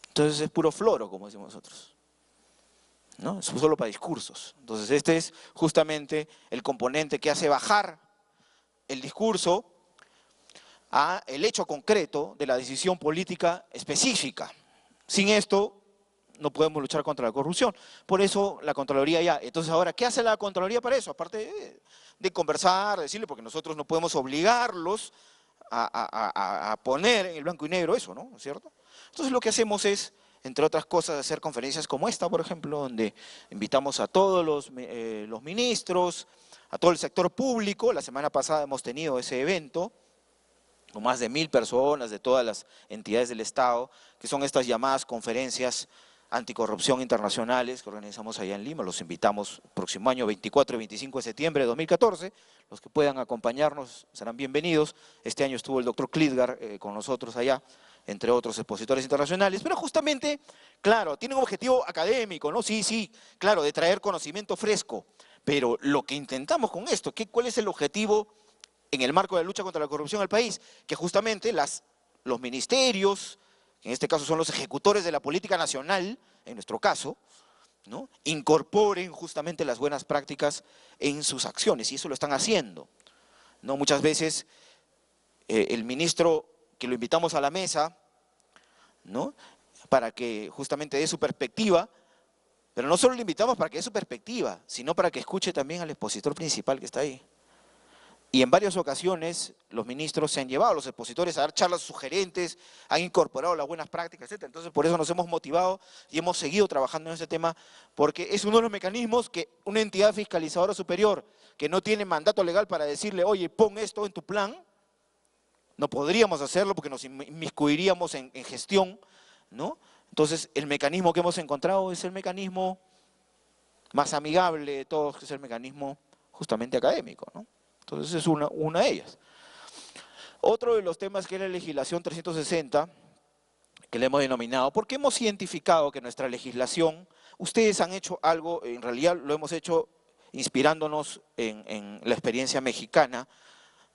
Speaker 1: entonces es puro floro, como decimos nosotros, ¿no? Es solo para discursos. Entonces este es justamente el componente que hace bajar el discurso a el hecho concreto de la decisión política específica. Sin esto no podemos luchar contra la corrupción. Por eso la Contraloría ya. Entonces ahora, ¿qué hace la Contraloría para eso? Aparte de conversar, decirle, porque nosotros no podemos obligarlos a poner en el blanco y negro eso, ¿no? ¿Es cierto? Entonces lo que hacemos es, entre otras cosas, hacer conferencias como esta, por ejemplo, donde invitamos a todos los ministros, a todo el sector público. La semana pasada hemos tenido ese evento, con más de 1000 personas de todas las entidades del Estado, que son estas llamadas conferencias anticorrupción internacionales que organizamos allá en Lima. Los invitamos el próximo año, 24 y 25 de septiembre de 2014. Los que puedan acompañarnos serán bienvenidos. Este año estuvo el doctor Klitgar con nosotros allá entre otros expositores internacionales, pero justamente, claro, tienen un objetivo académico, ¿no? Sí, sí, claro, de traer conocimiento fresco, pero lo que intentamos con esto, ¿cuál es el objetivo en el marco de la lucha contra la corrupción al país? Que justamente los ministerios, que en este caso son los ejecutores de la política nacional, en nuestro caso, ¿no?, incorporen justamente las buenas prácticas en sus acciones, y eso lo están haciendo, ¿no? Muchas veces el ministro que lo invitamos a la mesa, ¿no?, para que justamente dé su perspectiva, pero no solo lo invitamos para que dé su perspectiva, sino para que escuche también al expositor principal que está ahí. Y en varias ocasiones los ministros se han llevado a los expositores a dar charlas sugerentes, han incorporado las buenas prácticas, etc. Entonces por eso nos hemos motivado y hemos seguido trabajando en ese tema, porque es uno de los mecanismos que una entidad fiscalizadora superior que no tiene mandato legal para decirle, oye, pon esto en tu plan, no podríamos hacerlo porque nos inmiscuiríamos en gestión, ¿no? Entonces el mecanismo que hemos encontrado es el mecanismo más amigable de todos, que es el mecanismo justamente académico, ¿no? Entonces es una de ellas. Otro de los temas que es la legislación 360, que le hemos denominado, porque hemos identificado que nuestra legislación, ustedes han hecho algo, en realidad lo hemos hecho inspirándonos en la experiencia mexicana.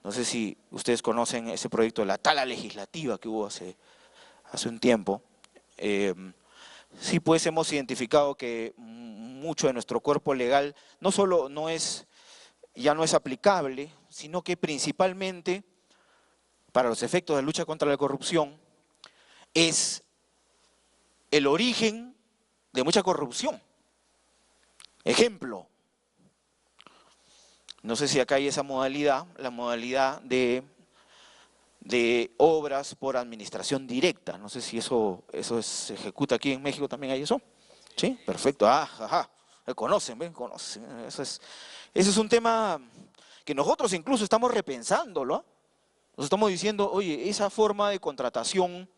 Speaker 1: No sé si ustedes conocen ese proyecto de la tala legislativa que hubo hace un tiempo. Sí, pues hemos identificado que mucho de nuestro cuerpo legal no solo ya no es aplicable, sino que principalmente, para los efectos de lucha contra la corrupción, es el origen de mucha corrupción. Ejemplo, no sé si acá hay esa modalidad, la modalidad de obras por administración directa. No sé si eso se ejecuta aquí en México, ¿también hay eso? ¿Sí? Perfecto. Ajá. Conocen, ¿ven? Conocen. Ese es un tema que nosotros incluso estamos repensándolo. Nos estamos diciendo, oye, esa forma de contratación,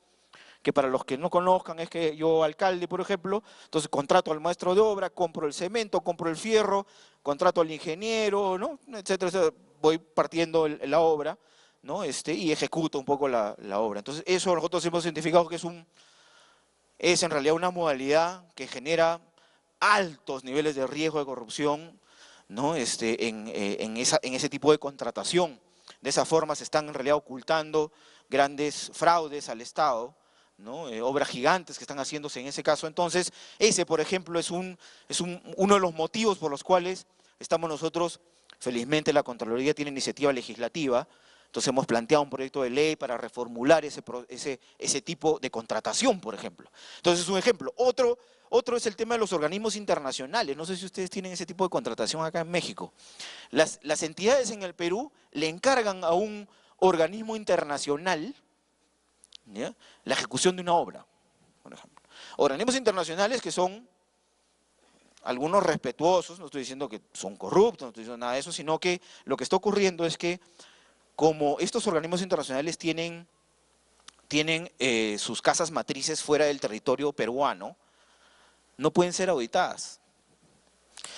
Speaker 1: que para los que no conozcan es que yo, alcalde, por ejemplo, entonces contrato al maestro de obra, compro el cemento, compro el fierro, contrato al ingeniero, ¿no?, etcétera, etcétera, voy partiendo la obra, ¿no?, y ejecuto un poco la obra. Entonces eso nosotros hemos identificado que es en realidad una modalidad que genera altos niveles de riesgo de corrupción, ¿no?, en ese tipo de contratación. De esa forma se están en realidad ocultando grandes fraudes al Estado, ¿no?, obras gigantes que están haciéndose en ese caso. Entonces, ese, por ejemplo, es uno de los motivos por los cuales estamos nosotros, felizmente la Contraloría tiene iniciativa legislativa, entonces hemos planteado un proyecto de ley para reformular ese tipo de contratación, por ejemplo. Entonces es un ejemplo. Otro es el tema de los organismos internacionales. No sé si ustedes tienen ese tipo de contratación acá en México. Las entidades en el Perú le encargan a un organismo internacional, ¿ya?, la ejecución de una obra, por ejemplo. Organismos internacionales que son algunos respetuosos, no estoy diciendo que son corruptos, no estoy diciendo nada de eso, sino que lo que está ocurriendo es que como estos organismos internacionales tienen sus casas matrices fuera del territorio peruano, no pueden ser auditadas.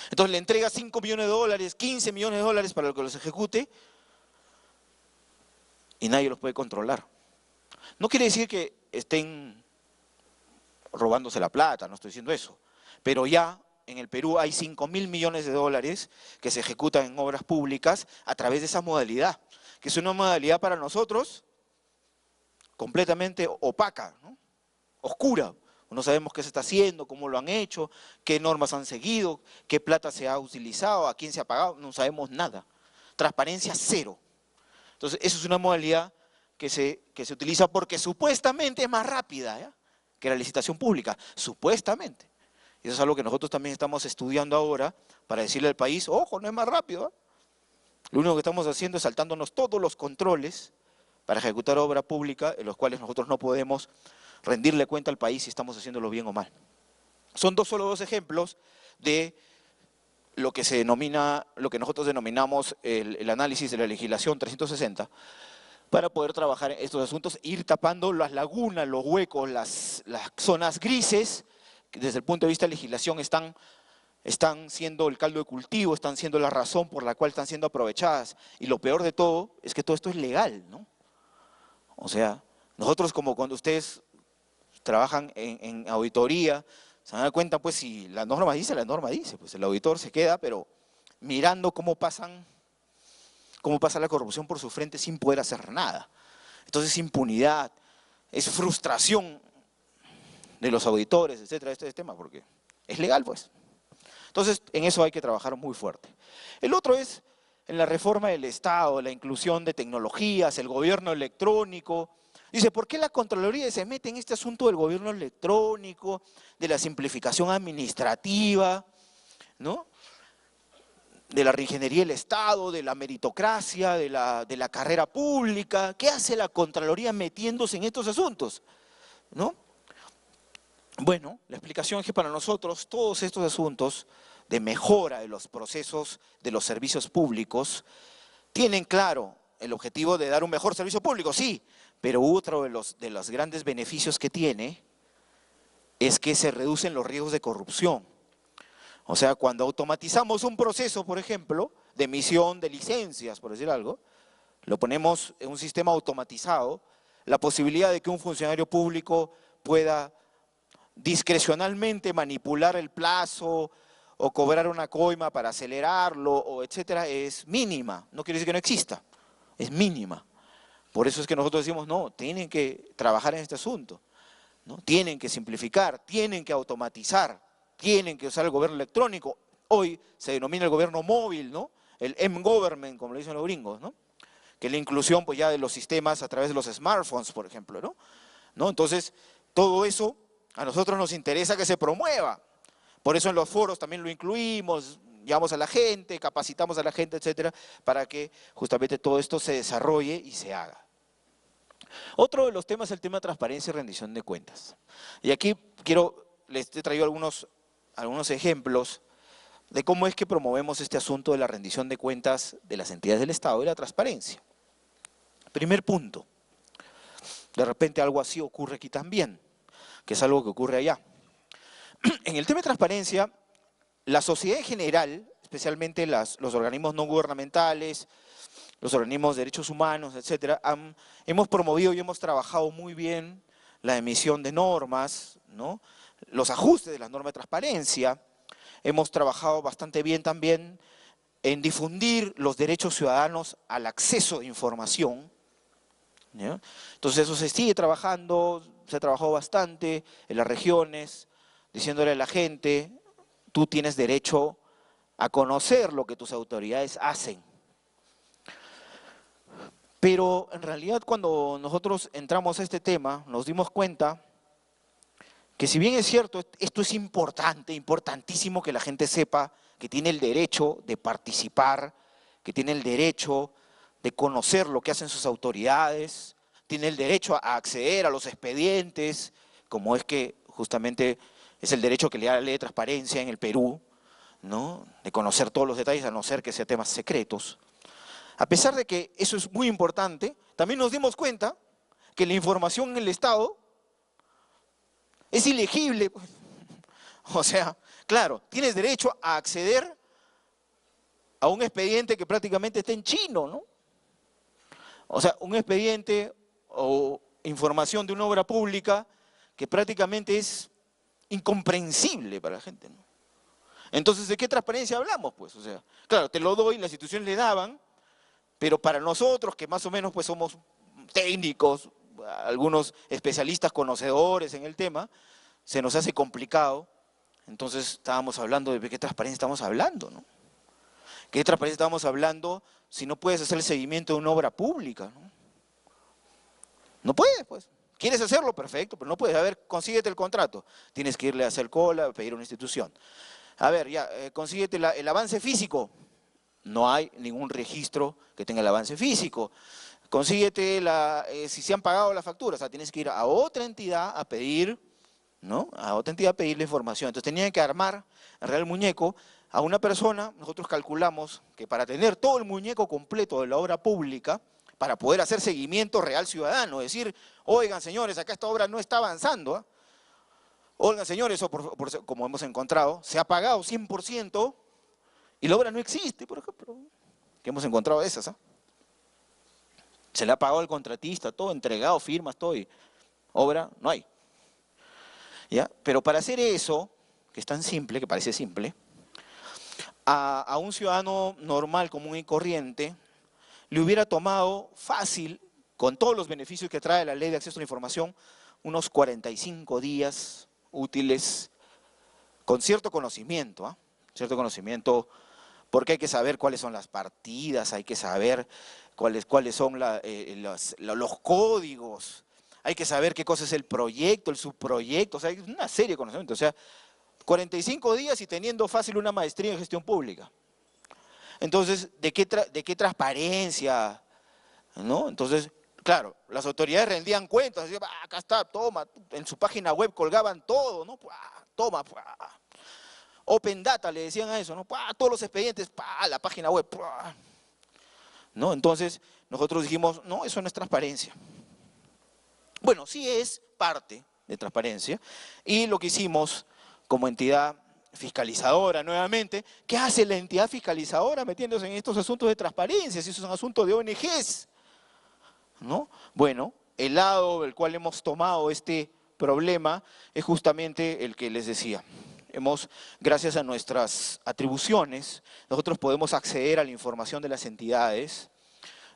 Speaker 1: Entonces le entrega 5 millones de dólares, 15 millones de dólares para que los ejecute y nadie los puede controlar. No quiere decir que estén robándose la plata, no estoy diciendo eso, pero ya en el Perú hay 5.000 millones de dólares que se ejecutan en obras públicas a través de esa modalidad, que es una modalidad para nosotros completamente opaca, ¿no?, oscura. No sabemos qué se está haciendo, cómo lo han hecho, qué normas han seguido, qué plata se ha utilizado, a quién se ha pagado, no sabemos nada. Transparencia cero. Entonces, eso es una modalidad que se utiliza porque supuestamente es más rápida, ¿ya?, que la licitación pública, supuestamente. Y eso es algo que nosotros también estamos estudiando ahora para decirle al país, ojo, no es más rápido, ¿eh? Lo único que estamos haciendo es saltándonos todos los controles para ejecutar obra pública, en los cuales nosotros no podemos rendirle cuenta al país si estamos haciéndolo bien o mal. Son solo dos ejemplos de lo que nosotros denominamos el análisis de la legislación 360, para poder trabajar en estos asuntos, ir tapando las lagunas, los huecos, las zonas grises, que desde el punto de vista de legislación están siendo el caldo de cultivo, están siendo la razón por la cual están siendo aprovechadas. Y lo peor de todo es que todo esto es legal, ¿no? O sea, Nosotros, como cuando ustedes trabajan en auditoría, se dan cuenta, pues, si la norma dice, pues el auditor se queda, pero mirando cómo pasa la corrupción por su frente sin poder hacer nada. Entonces, impunidad, es frustración de los auditores, etcétera, este tema, porque es legal, pues. Entonces, en eso hay que trabajar muy fuerte. El otro es en la reforma del Estado, la inclusión de tecnologías, el gobierno electrónico. Dice, ¿por qué la Contraloría se mete en este asunto del gobierno electrónico, de la simplificación administrativa, ¿no? De la reingeniería del Estado, de la meritocracia, de la carrera pública? ¿Qué hace la Contraloría metiéndose en estos asuntos? ¿No? Bueno, la explicación es que para nosotros todos estos asuntos de mejora de los procesos de los servicios públicos tienen claro el objetivo de dar un mejor servicio público, sí, pero otro de los grandes beneficios que tiene es que se reducen los riesgos de corrupción. O sea, cuando automatizamos un proceso, por ejemplo, de emisión de licencias, por decir algo, lo ponemos en un sistema automatizado, la posibilidad de que un funcionario público pueda discrecionalmente manipular el plazo o cobrar una coima para acelerarlo, o etcétera, es mínima. No quiere decir que no exista, es mínima. Por eso es que nosotros decimos, no, tienen que trabajar en este asunto, ¿no? Tienen que simplificar, tienen que automatizar, tienen que usar el gobierno electrónico. Hoy se denomina el gobierno móvil, ¿no? El M-Government, como le dicen los gringos, ¿no? Que es la inclusión, pues, ya de los sistemas a través de los smartphones, por ejemplo, ¿no? Entonces, todo eso a nosotros nos interesa que se promueva. Por eso en los foros también lo incluimos, llamamos a la gente, capacitamos a la gente, etcétera, para que justamente todo esto se desarrolle y se haga. Otro de los temas es el tema de transparencia y rendición de cuentas. Y aquí les he traído algunos ejemplos de cómo es que promovemos este asunto de la rendición de cuentas de las entidades del Estado y la transparencia. Primer punto, de repente algo así ocurre aquí también, que es algo que ocurre allá. En el tema de transparencia, la sociedad en general, especialmente los organismos no gubernamentales, los organismos de derechos humanos, etcétera, hemos promovido y hemos trabajado muy bien la emisión de normas, ¿no? Los ajustes de las normas de transparencia. Hemos trabajado bastante bien también en difundir los derechos ciudadanos al acceso de información, ¿ya? Entonces eso se sigue trabajando, se ha trabajado bastante en las regiones, diciéndole a la gente, tú tienes derecho a conocer lo que tus autoridades hacen. Pero en realidad cuando nosotros entramos a este tema, nos dimos cuenta que si bien es cierto, esto es importante, importantísimo que la gente sepa que tiene el derecho de participar, que tiene el derecho de conocer lo que hacen sus autoridades, tiene el derecho a acceder a los expedientes, como es que justamente es el derecho que le da la ley de transparencia en el Perú, ¿no? De conocer todos los detalles, a no ser que sean temas secretos. A pesar de que eso es muy importante, también nos dimos cuenta que la información en el Estado es ilegible. O sea, claro, tienes derecho a acceder a un expediente que prácticamente está en chino, ¿no? O sea, un expediente o información de una obra pública que prácticamente es incomprensible para la gente, ¿no? Entonces, ¿de qué transparencia hablamos? Pues, o sea, claro, te lo doy, las instituciones le daban, pero para nosotros, que más o menos pues somos técnicos, algunos especialistas conocedores en el tema, se nos hace complicado. Entonces estábamos hablando de qué transparencia estamos hablando, ¿no? ¿Qué transparencia estamos hablando si no puedes hacer el seguimiento de una obra pública, ¿no? No puedes, pues. ¿Quieres hacerlo? Perfecto, pero no puedes. A ver, consíguete el contrato. Tienes que irle a hacer cola, a pedir a una institución. A ver, ya, consíguete el avance físico. No hay ningún registro que tenga el avance físico. Consíguete si se han pagado las facturas, o sea, tienes que ir a otra entidad a pedir, ¿no? A otra entidad a pedir la información. Entonces tenían que armar en realidad el muñeco a una persona. Nosotros calculamos que para tener todo el muñeco completo de la obra pública, para poder hacer seguimiento real ciudadano, decir, oigan señores, acá esta obra no está avanzando, ¿eh? Oigan señores, como hemos encontrado, se ha pagado 100%, y la obra no existe, por ejemplo, que hemos encontrado esas, ¿eh? Se le ha pagado al contratista, todo entregado, firmas, todo, y obra no hay. ¿Ya? Pero para hacer eso, que es tan simple, que parece simple, a un ciudadano normal, común y corriente, le hubiera tomado fácil, con todos los beneficios que trae la Ley de Acceso a la Información, unos 45 días útiles, con cierto conocimiento, ¿ah? Cierto conocimiento, porque hay que saber cuáles son las partidas, hay que saber cuáles son los códigos, hay que saber qué cosa es el proyecto, el subproyecto, o sea, hay una serie de conocimientos. O sea, 45 días y teniendo fácil una maestría en gestión pública. Entonces, ¿de qué transparencia? ¿No? Entonces, claro, las autoridades rendían cuentas, decían, acá está, toma, en su página web colgaban todo, ¿no? Toma, Open Data le decían a eso, ¿no? Todos los expedientes, la página web, ¿no? Entonces, nosotros dijimos, no, eso no es transparencia. Bueno, sí es parte de transparencia, y lo que hicimos como entidad fiscalizadora nuevamente, ¿qué hace la entidad fiscalizadora metiéndose en estos asuntos de transparencia? Si esos son asuntos de ONGs, ¿no? Bueno, el lado del cual hemos tomado este problema es justamente el que les decía. Gracias a nuestras atribuciones, nosotros podemos acceder a la información de las entidades,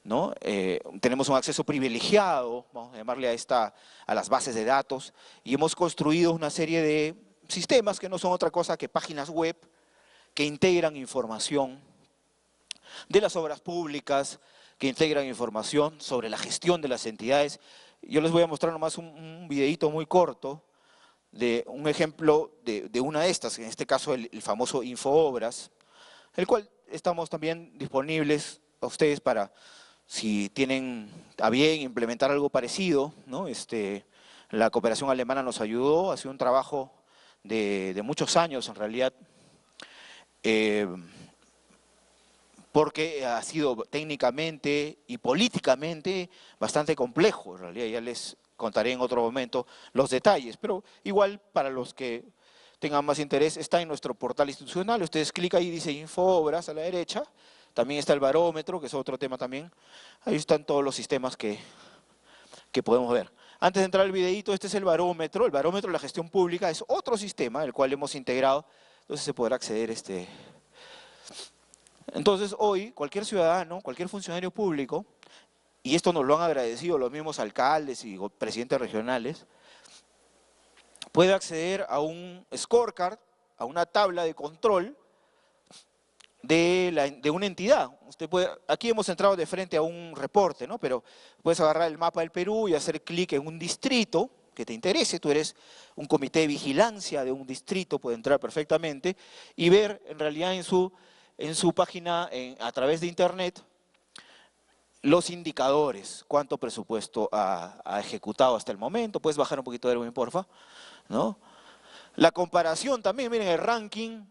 Speaker 1: ¿no? Tenemos un acceso privilegiado, vamos a llamarle a las bases de datos, y hemos construido una serie de sistemas que no son otra cosa que páginas web que integran información de las obras públicas, que integran información sobre la gestión de las entidades. Yo les voy a mostrar nomás un videito muy corto de un ejemplo de una de estas, en este caso el famoso Infoobras, el cual estamos también disponibles a ustedes para, si tienen a bien implementar algo parecido, ¿no? La cooperación alemana nos ayudó, ha sido un trabajo de muchos años en realidad, porque ha sido técnicamente y políticamente bastante complejo. En realidad ya les contaré en otro momento los detalles, pero igual para los que tengan más interés, está en nuestro portal institucional. Ustedes clican ahí, dice Infoobras a la derecha, también está el barómetro, que es otro tema también. Ahí están todos los sistemas que podemos ver. Antes de entrar al videíto, este es el barómetro de la gestión pública, es otro sistema el cual hemos integrado, entonces se podrá acceder Entonces hoy, cualquier ciudadano, cualquier funcionario público, y esto nos lo han agradecido los mismos alcaldes y presidentes regionales, puede acceder a un scorecard, a una tabla de control de una entidad. Aquí hemos entrado de frente a un reporte, ¿no? Pero puedes agarrar el mapa del Perú y hacer clic en un distrito que te interese. Tú eres un comité de vigilancia de un distrito, puede entrar perfectamente y ver en realidad en su página, a través de internet, los indicadores, cuánto presupuesto ha ejecutado hasta el momento. Puedes bajar un poquito de Erwin, porfa, ¿no? La comparación también, miren el ranking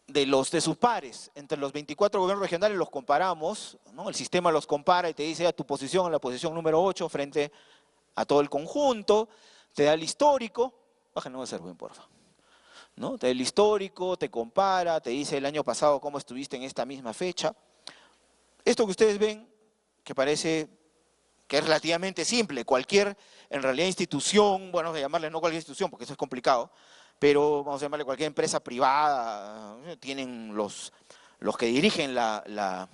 Speaker 1: de sus pares, entre los 24 gobiernos regionales los comparamos, ¿no? El sistema los compara y te dice tu posición en la posición número 8 frente a todo el conjunto, te da el histórico, no va a ser buen, porfa, ¿no? Te da el histórico, te compara, te dice el año pasado cómo estuviste en esta misma fecha. Esto que ustedes ven, que parece que es relativamente simple, cualquier, en realidad, institución, bueno, vamos a llamarle no cualquier institución porque eso es complicado, pero vamos a llamarle cualquier empresa privada, tienen los que dirigen la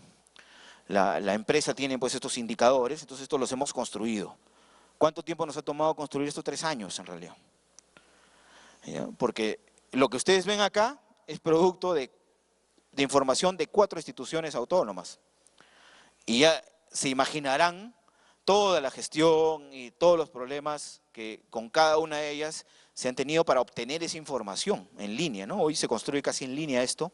Speaker 1: empresa tienen pues estos indicadores, entonces estos los hemos construido. ¿Cuánto tiempo nos ha tomado construir estos? 3 años en realidad. ¿Ya? Porque lo que ustedes ven acá es producto de información de 4 instituciones autónomas. Y ya se imaginarán toda la gestión y todos los problemas que con cada una de ellas se han tenido para obtener esa información en línea, ¿no? Hoy se construye casi en línea esto,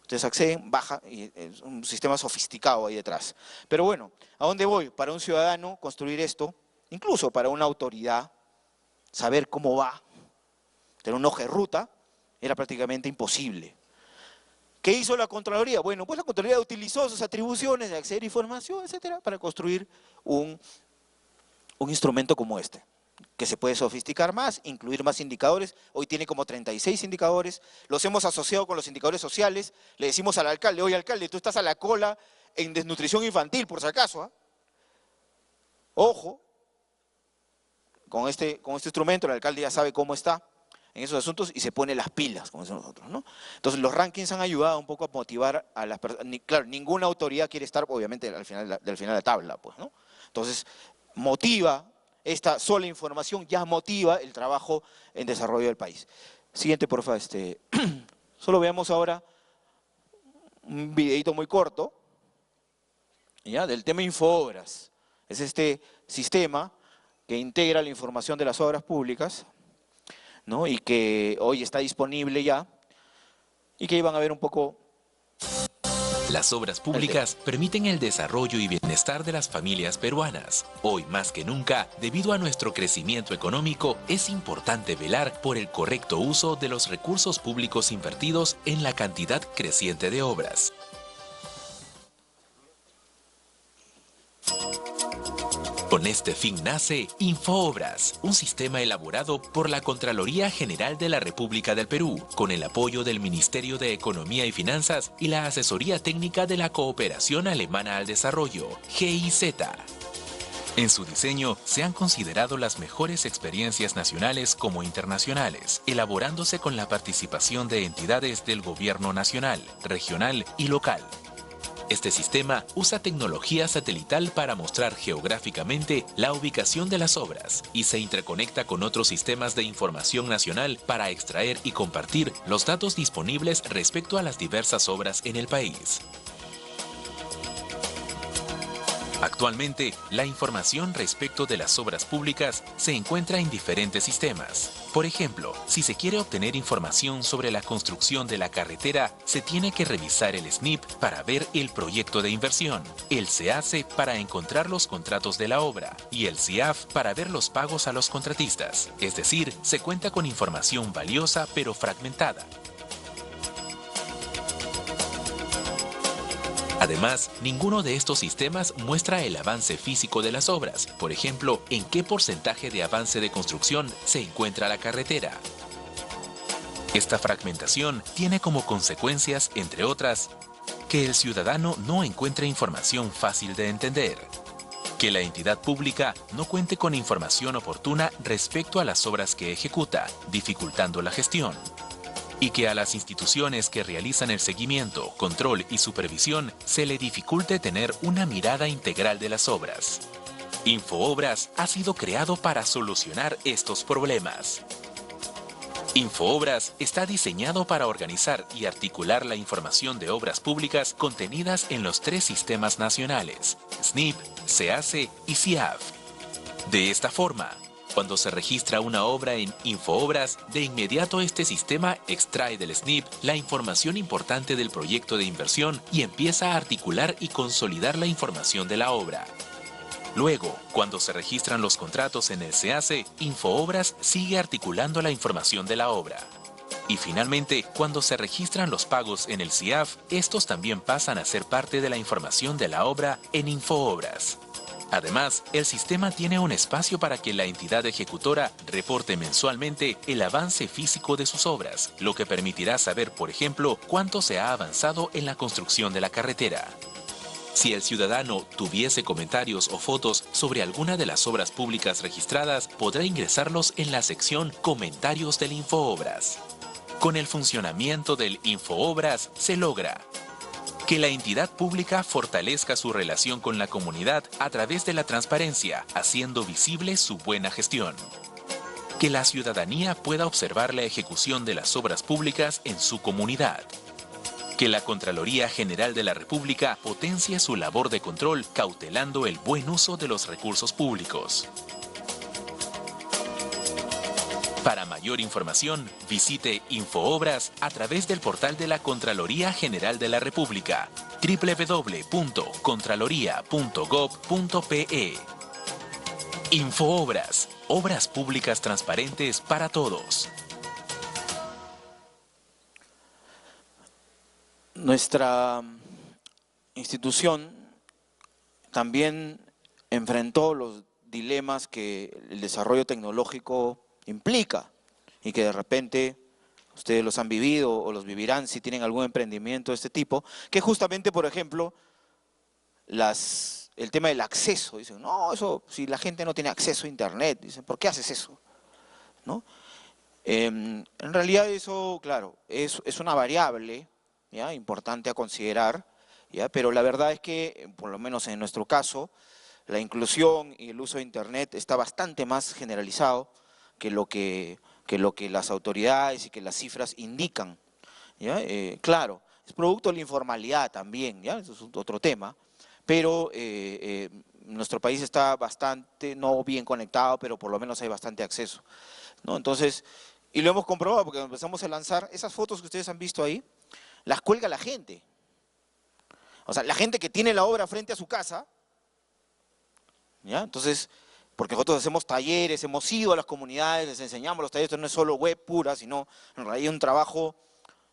Speaker 1: ustedes acceden, baja, y es un sistema sofisticado ahí detrás. Pero bueno, ¿a dónde voy? Para un ciudadano construir esto, incluso para una autoridad, saber cómo va, tener un hoja de ruta, era prácticamente imposible. ¿Qué hizo la Contraloría? Bueno, pues la Contraloría utilizó sus atribuciones de acceder a información, etcétera, para construir un instrumento como este, que se puede sofisticar más, incluir más indicadores. Hoy tiene como 36 indicadores, los hemos asociado con los indicadores sociales. Le decimos al alcalde, oye alcalde, tú estás a la cola en desnutrición infantil, por si acaso, ¿ah? Ojo, con este instrumento el alcalde ya sabe cómo está en esos asuntos y se pone las pilas, como decimos nosotros, ¿no? Entonces los rankings han ayudado un poco a motivar a las personas. Claro, ninguna autoridad quiere estar, obviamente, al final de la tabla, pues, ¿no? Entonces, motiva, esta sola información ya motiva el trabajo en desarrollo del país. Siguiente, porfa, solo veamos ahora un videito muy corto, ¿ya? Del tema Infoobras. Es este sistema que integra la información de las obras públicas, ¿no? Y que hoy está disponible ya, y que iban a ver un poco.
Speaker 2: Las obras públicas permiten el desarrollo y bienestar de las familias peruanas. Hoy más que nunca, debido a nuestro crecimiento económico, es importante velar por el correcto uso de los recursos públicos invertidos en la cantidad creciente de obras. Con este fin nace Infoobras, un sistema elaborado por la Contraloría General de la República del Perú, con el apoyo del Ministerio de Economía y Finanzas y la asesoría técnica de la Cooperación Alemana al Desarrollo, GIZ. En su diseño se han considerado las mejores experiencias nacionales como internacionales, elaborándose con la participación de entidades del gobierno nacional, regional y local. Este sistema usa tecnología satelital para mostrar geográficamente la ubicación de las obras y se interconecta con otros sistemas de información nacional para extraer y compartir los datos disponibles respecto a las diversas obras en el país. Actualmente, la información respecto de las obras públicas se encuentra en diferentes sistemas. Por ejemplo, si se quiere obtener información sobre la construcción de la carretera, se tiene que revisar el SNIP para ver el proyecto de inversión, el SEACE para encontrar los contratos de la obra y el SIAF para ver los pagos a los contratistas. Es decir, se cuenta con información valiosa pero fragmentada. Además, ninguno de estos sistemas muestra el avance físico de las obras, por ejemplo, en qué porcentaje de avance de construcción se encuentra la carretera. Esta fragmentación tiene como consecuencias, entre otras, que el ciudadano no encuentre información fácil de entender, que la entidad pública no cuente con información oportuna respecto a las obras que ejecuta, dificultando la gestión, y que a las instituciones que realizan el seguimiento, control y supervisión se le dificulte tener una mirada integral de las obras. Infoobras ha sido creado para solucionar estos problemas. Infoobras está diseñado para organizar y articular la información de obras públicas contenidas en los 3 sistemas nacionales, SNIP, SEACE y SIAF. De esta forma, cuando se registra una obra en Infoobras, de inmediato este sistema extrae del SNIP la información importante del proyecto de inversión y empieza a articular y consolidar la información de la obra. Luego, cuando se registran los contratos en el SEACE, Infoobras sigue articulando la información de la obra. Y finalmente, cuando se registran los pagos en el SIAF, estos también pasan a ser parte de la información de la obra en Infoobras. Además, el sistema tiene un espacio para que la entidad ejecutora reporte mensualmente el avance físico de sus obras, lo que permitirá saber, por ejemplo, cuánto se ha avanzado en la construcción de la carretera. Si el ciudadano tuviese comentarios o fotos sobre alguna de las obras públicas registradas, podrá ingresarlos en la sección Comentarios del Infoobras. Con el funcionamiento del Infoobras se logra que la entidad pública fortalezca su relación con la comunidad a través de la transparencia, haciendo visible su buena gestión. Que la ciudadanía pueda observar la ejecución de las obras públicas en su comunidad. Que la Contraloría General de la República potencie su labor de control, cautelando el buen uso de los recursos públicos. Para mayor información, visite Infoobras a través del portal de la Contraloría General de la República, www.contraloría.gov.pe. Infoobras, obras públicas transparentes para todos.
Speaker 1: Nuestra institución también enfrentó los dilemas que el desarrollo tecnológico implica y que de repente ustedes los han vivido o los vivirán si tienen algún emprendimiento de este tipo, que justamente, por ejemplo, las el tema del acceso. Dicen, no, eso, si la gente no tiene acceso a internet, dicen, ¿por qué haces eso? ¿No? En realidad eso, claro, es una variable, ¿ya?, importante a considerar, ¿ya? Pero la verdad es que, por lo menos en nuestro caso, la inclusión y el uso de internet está bastante más generalizado que lo que las autoridades y que las cifras indican, ¿ya? Claro, es producto de la informalidad también, ¿ya? Eso es otro tema, pero nuestro país está bastante, no bien conectado, pero por lo menos hay bastante acceso, ¿no? Entonces, y lo hemos comprobado porque empezamos a lanzar esas fotos que ustedes han visto ahí, las cuelga la gente. O sea, la gente que tiene la obra frente a su casa, ¿ya? Entonces, porque nosotros hacemos talleres, hemos ido a las comunidades, les enseñamos los talleres, esto no es solo web pura, sino en realidad un trabajo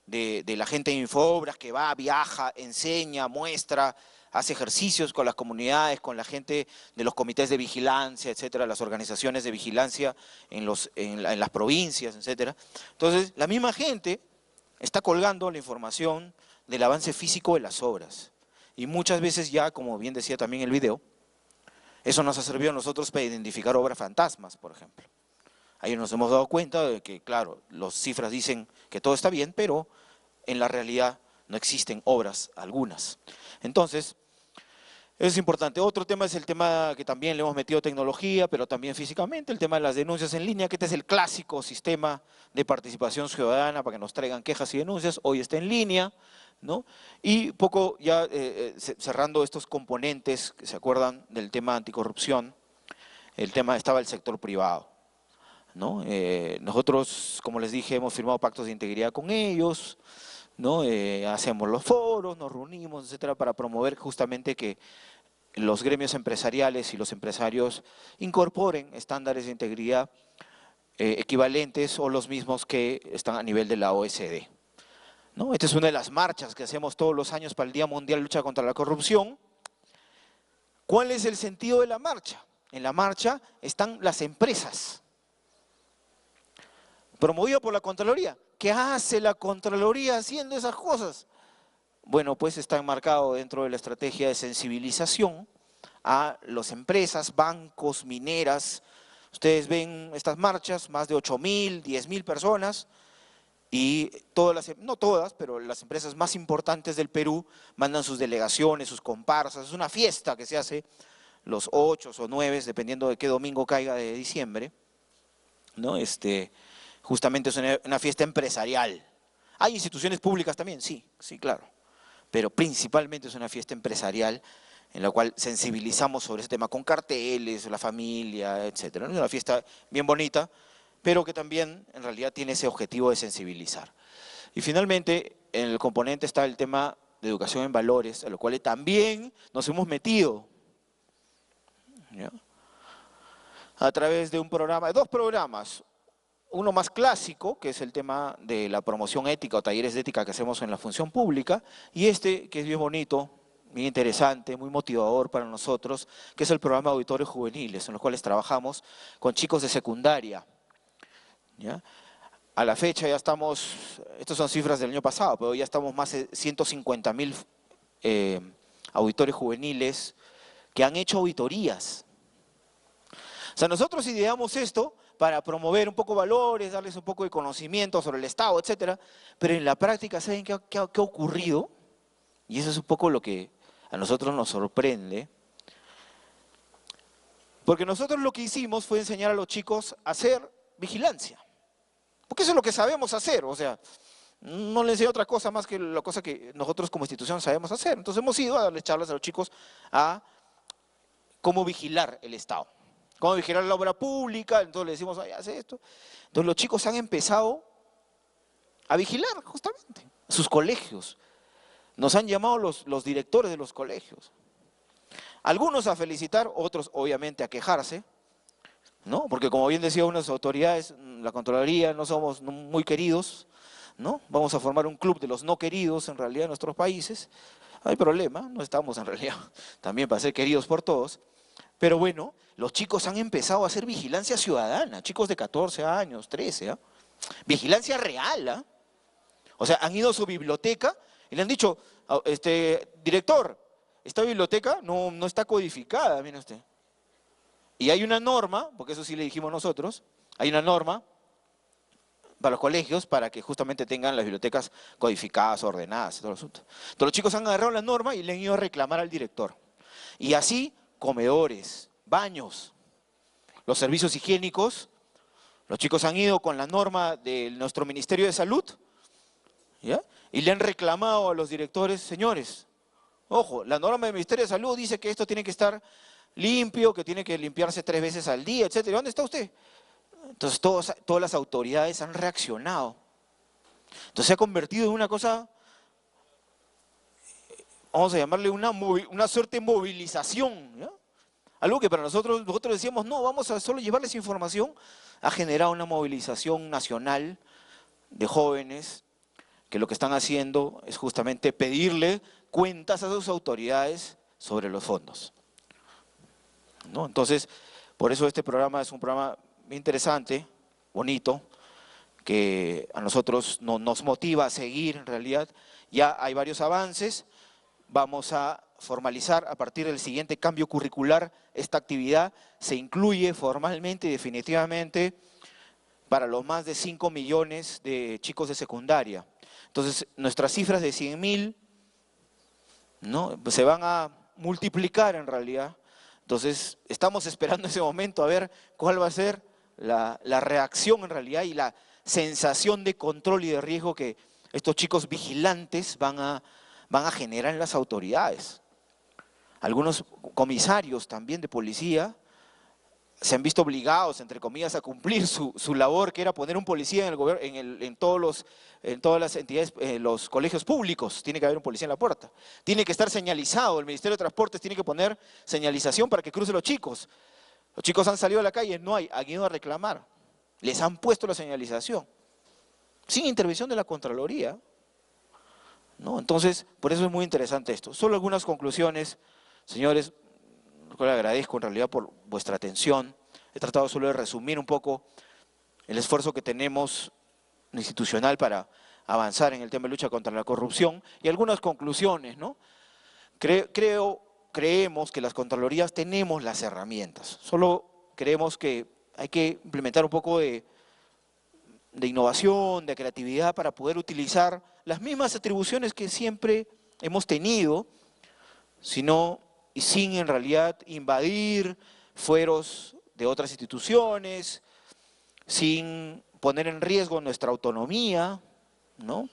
Speaker 1: de la gente de Infobras que va, viaja, enseña, muestra, hace ejercicios con las comunidades, con la gente de los comités de vigilancia, etcétera, las organizaciones de vigilancia en las provincias, etcétera. Entonces, la misma gente está colgando la información del avance físico de las obras. Y muchas veces ya, como bien decía también el video, eso nos ha servido a nosotros para identificar obras fantasmas, por ejemplo. Ahí nos hemos dado cuenta de que, claro, las cifras dicen que todo está bien, pero en la realidad no existen obras algunas. Entonces, es importante. Otro tema es el tema que también le hemos metido tecnología, pero también físicamente, el tema de las denuncias en línea, que este es el clásico sistema de participación ciudadana para que nos traigan quejas y denuncias, hoy está en línea, ¿no? Y poco ya cerrando estos componentes, que se acuerdan del tema anticorrupción, el tema estaba el sector privado, ¿no? Nosotros, como les dije, hemos firmado pactos de integridad con ellos, ¿no? Hacemos los foros, nos reunimos, etcétera, para promover justamente que los gremios empresariales y los empresarios incorporen estándares de integridad equivalentes o los mismos que están a nivel de la OSD, ¿no? Esta es una de las marchas que hacemos todos los años para el Día Mundial de Lucha contra la Corrupción. ¿Cuál es el sentido de la marcha? En la marcha están las empresas, promovido por la Contraloría. ¿Qué hace la Contraloría haciendo esas cosas? Bueno, pues está enmarcado dentro de la estrategia de sensibilización a las empresas, bancos, mineras. Ustedes ven estas marchas, más de 8.000, 10.000 personas, y todas no todas, pero las empresas más importantes del Perú mandan sus delegaciones, sus comparsas. Es una fiesta que se hace los 8 o 9, dependiendo de qué domingo caiga de diciembre, ¿no? Justamente es una fiesta empresarial. ¿Hay instituciones públicas también? Sí, sí, claro. Pero principalmente es una fiesta empresarial en la cual sensibilizamos sobre ese tema con carteles, la familia, etcétera. Es una fiesta bien bonita, pero que también en realidad tiene ese objetivo de sensibilizar. Y finalmente, en el componente está el tema de educación en valores, a lo cual también nos hemos metido, ¿ya?, a través de un programa, de 2 programas. Uno más clásico, que es el tema de la promoción ética o talleres de ética que hacemos en la función pública, y que es bien bonito, bien interesante, muy motivador para nosotros, que es el programa de auditores juveniles, en los cuales trabajamos con chicos de secundaria, ¿ya? A la fecha ya estamos, estas son cifras del año pasado, pero ya estamos más de 150.000 auditores juveniles que han hecho auditorías. O sea, nosotros ideamos esto para promover un poco valores, darles un poco de conocimiento sobre el Estado, etcétera, pero en la práctica, ¿saben qué ha ocurrido? Y eso es un poco lo que a nosotros nos sorprende, porque nosotros lo que hicimos fue enseñar a los chicos a hacer vigilancia, porque eso es lo que sabemos hacer, o sea, no les enseño otra cosa más que la cosa que nosotros como institución sabemos hacer. Entonces hemos ido a darles charlas a los chicos a cómo vigilar el Estado, cómo vigilar la obra pública. Entonces les decimos, ay, hace esto. Entonces los chicos han empezado a vigilar justamente sus colegios. Nos han llamado los directores de los colegios. Algunos a felicitar, otros obviamente a quejarse, ¿no? Porque como bien decía unas autoridades, la Contraloría, no somos muy queridos, ¿no? Vamos a formar un club de los no queridos en realidad en nuestros países. No hay problema, no estamos en realidad también para ser queridos por todos. Pero bueno, los chicos han empezado a hacer vigilancia ciudadana, chicos de 14 años, 13, ¿eh? Vigilancia real, ¿eh? O sea, han ido a su biblioteca y le han dicho, director, esta biblioteca no está codificada, mire usted. Y hay una norma, porque eso sí le dijimos nosotros, hay una norma para los colegios para que justamente tengan las bibliotecas codificadas, ordenadas, todo el asunto. Entonces los chicos han agarrado la norma y le han ido a reclamar al director. Y así, comedores, baños, los servicios higiénicos, los chicos han ido con la norma de nuestro Ministerio de Salud, ¿ya? Y le han reclamado a los directores, señores, ojo, la norma del Ministerio de Salud dice que esto tiene que estar limpio, que tiene que limpiarse 3 veces al día, etcétera. ¿Dónde está usted? Entonces todas las autoridades han reaccionado. Entonces se ha convertido en una cosa, vamos a llamarle una suerte de movilización, ¿ya? Algo que para nosotros decíamos, no, vamos a solo llevarles información, ha generado una movilización nacional de jóvenes que lo que están haciendo es justamente pedirle cuentas a sus autoridades sobre los fondos, ¿no? Entonces, por eso este programa es un programa interesante, bonito, que a nosotros nos motiva a seguir en realidad. Ya hay varios avances, vamos a formalizar a partir del siguiente cambio curricular esta actividad, se incluye formalmente y definitivamente para los más de 5 millones de chicos de secundaria. Entonces, nuestras cifras de 100.000, ¿no?, pues se van a multiplicar en realidad. Entonces, estamos esperando ese momento a ver cuál va a ser la reacción en realidad y la sensación de control y de riesgo que estos chicos vigilantes van a generar en las autoridades. Algunos comisarios también de policía se han visto obligados, entre comillas, a cumplir su labor, que era poner un policía en el gobierno, en todas las entidades, los colegios públicos, tiene que haber un policía en la puerta. Tiene que estar señalizado, el Ministerio de Transportes tiene que poner señalización para que crucen los chicos. Los chicos han salido a la calle, no hay, han ido a reclamar. Les han puesto la señalización, sin intervención de la Contraloría, ¿no? Entonces, por eso es muy interesante esto. Solo algunas conclusiones, señores. Le agradezco en realidad por vuestra atención. He tratado solo de resumir un poco el esfuerzo que tenemos institucional para avanzar en el tema de lucha contra la corrupción y algunas conclusiones, ¿no? Creemos que las Contralorías tenemos las herramientas, solo creemos que hay que implementar un poco de innovación, de creatividad para poder utilizar las mismas atribuciones que siempre hemos tenido, sino y sin en realidad invadir fueros de otras instituciones, sin poner en riesgo nuestra autonomía, ¿no?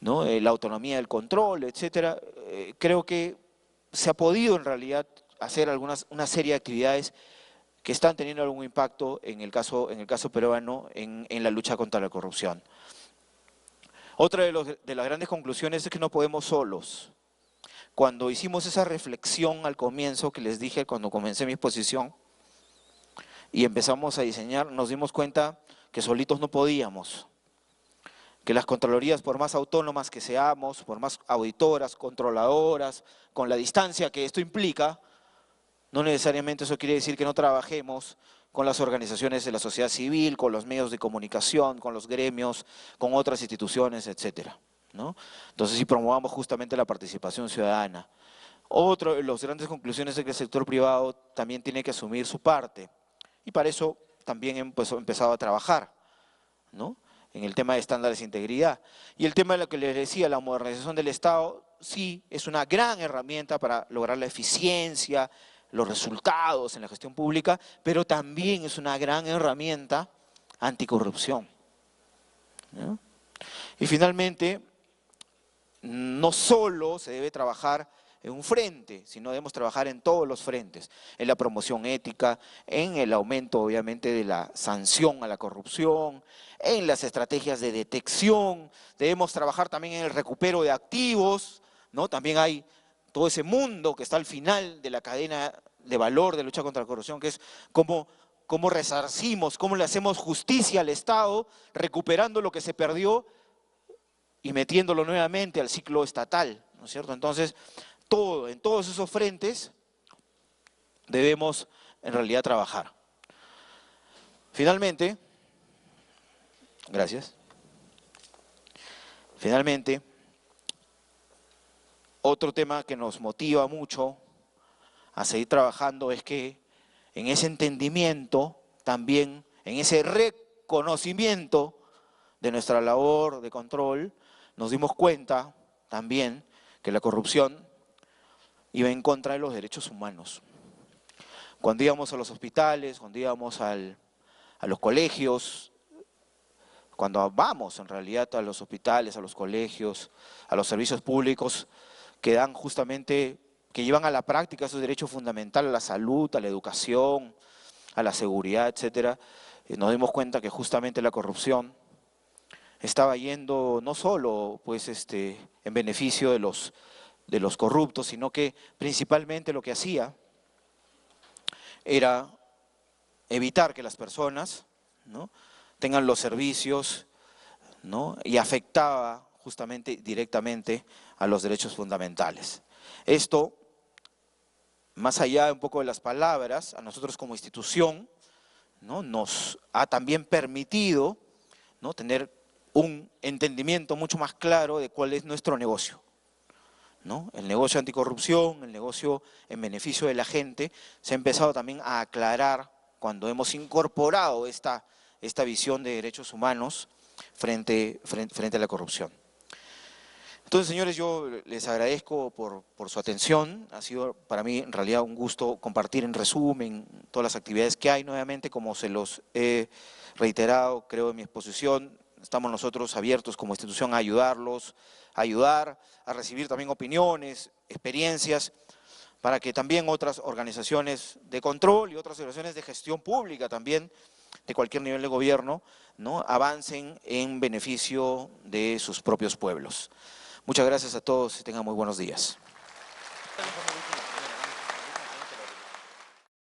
Speaker 1: La autonomía del control, etcétera. Creo que se ha podido en realidad hacer una serie de actividades que están teniendo algún impacto en el caso peruano en la lucha contra la corrupción. Otra de las grandes conclusiones es que no podemos solos. Cuando hicimos esa reflexión al comienzo, que les dije cuando comencé mi exposición, y empezamos a diseñar, nos dimos cuenta que solitos no podíamos, que las Contralorías, por más autónomas que seamos, por más auditoras, controladoras, con la distancia que esto implica, no necesariamente eso quiere decir que no trabajemos con las organizaciones de la sociedad civil, con los medios de comunicación, con los gremios, con otras instituciones, etcétera, ¿no? Entonces, si promovamos justamente la participación ciudadana. Otra de las grandes conclusiones es que el sector privado también tiene que asumir su parte, y para eso también hemos empezado a trabajar, ¿no?, en el tema de estándares de integridad. Y el tema de lo que les decía, la modernización del Estado, sí, es una gran herramienta para lograr la eficiencia, los resultados en la gestión pública, pero también es una gran herramienta anticorrupción, ¿no? Y finalmente, no solo se debe trabajar en un frente, sino debemos trabajar en todos los frentes, en la promoción ética, en el aumento obviamente de la sanción a la corrupción, en las estrategias de detección, debemos trabajar también en el recupero de activos, ¿no? También hay todo ese mundo que está al final de la cadena de valor de lucha contra la corrupción, que es cómo resarcimos, cómo le hacemos justicia al Estado, recuperando lo que se perdió y metiéndolo nuevamente al ciclo estatal, ¿no es cierto? Entonces, en todos esos frentes debemos en realidad trabajar. Finalmente, gracias. Finalmente, Otro tema que nos motiva mucho a seguir trabajando es que en ese entendimiento, también en ese reconocimiento de nuestra labor de control, nos dimos cuenta también que la corrupción iba en contra de los derechos humanos. Cuando íbamos a los hospitales, cuando íbamos a los colegios, cuando vamos en realidad a los hospitales, a los colegios, a los servicios públicos que dan justamente, que llevan a la práctica esos derechos fundamentales, a la salud, a la educación, a la seguridad, etcétera, nos dimos cuenta que justamente la corrupción estaba yendo no solo pues, en beneficio de los corruptos, sino que principalmente lo que hacía era evitar que las personas, ¿no?, tengan los servicios, ¿no?, y afectaba justamente directamente a los derechos fundamentales. Esto, más allá un poco de las palabras, a nosotros como institución, ¿no?, nos ha también permitido, ¿no?, tener un entendimiento mucho más claro de cuál es nuestro negocio, ¿no? El negocio anticorrupción, el negocio en beneficio de la gente, se ha empezado también a aclarar cuando hemos incorporado esta visión de derechos humanos frente a la corrupción. Entonces, señores, yo les agradezco por su atención. Ha sido para mí en realidad un gusto compartir en resumen todas las actividades que hay. Nuevamente, como se los he reiterado, creo en mi exposición, estamos nosotros abiertos como institución a ayudarlos, a ayudar, a recibir también opiniones, experiencias, para que también otras organizaciones de control y otras organizaciones de gestión pública también, de cualquier nivel de gobierno, ¿no?, avancen en beneficio de sus propios pueblos. Muchas gracias a todos y tengan muy buenos días.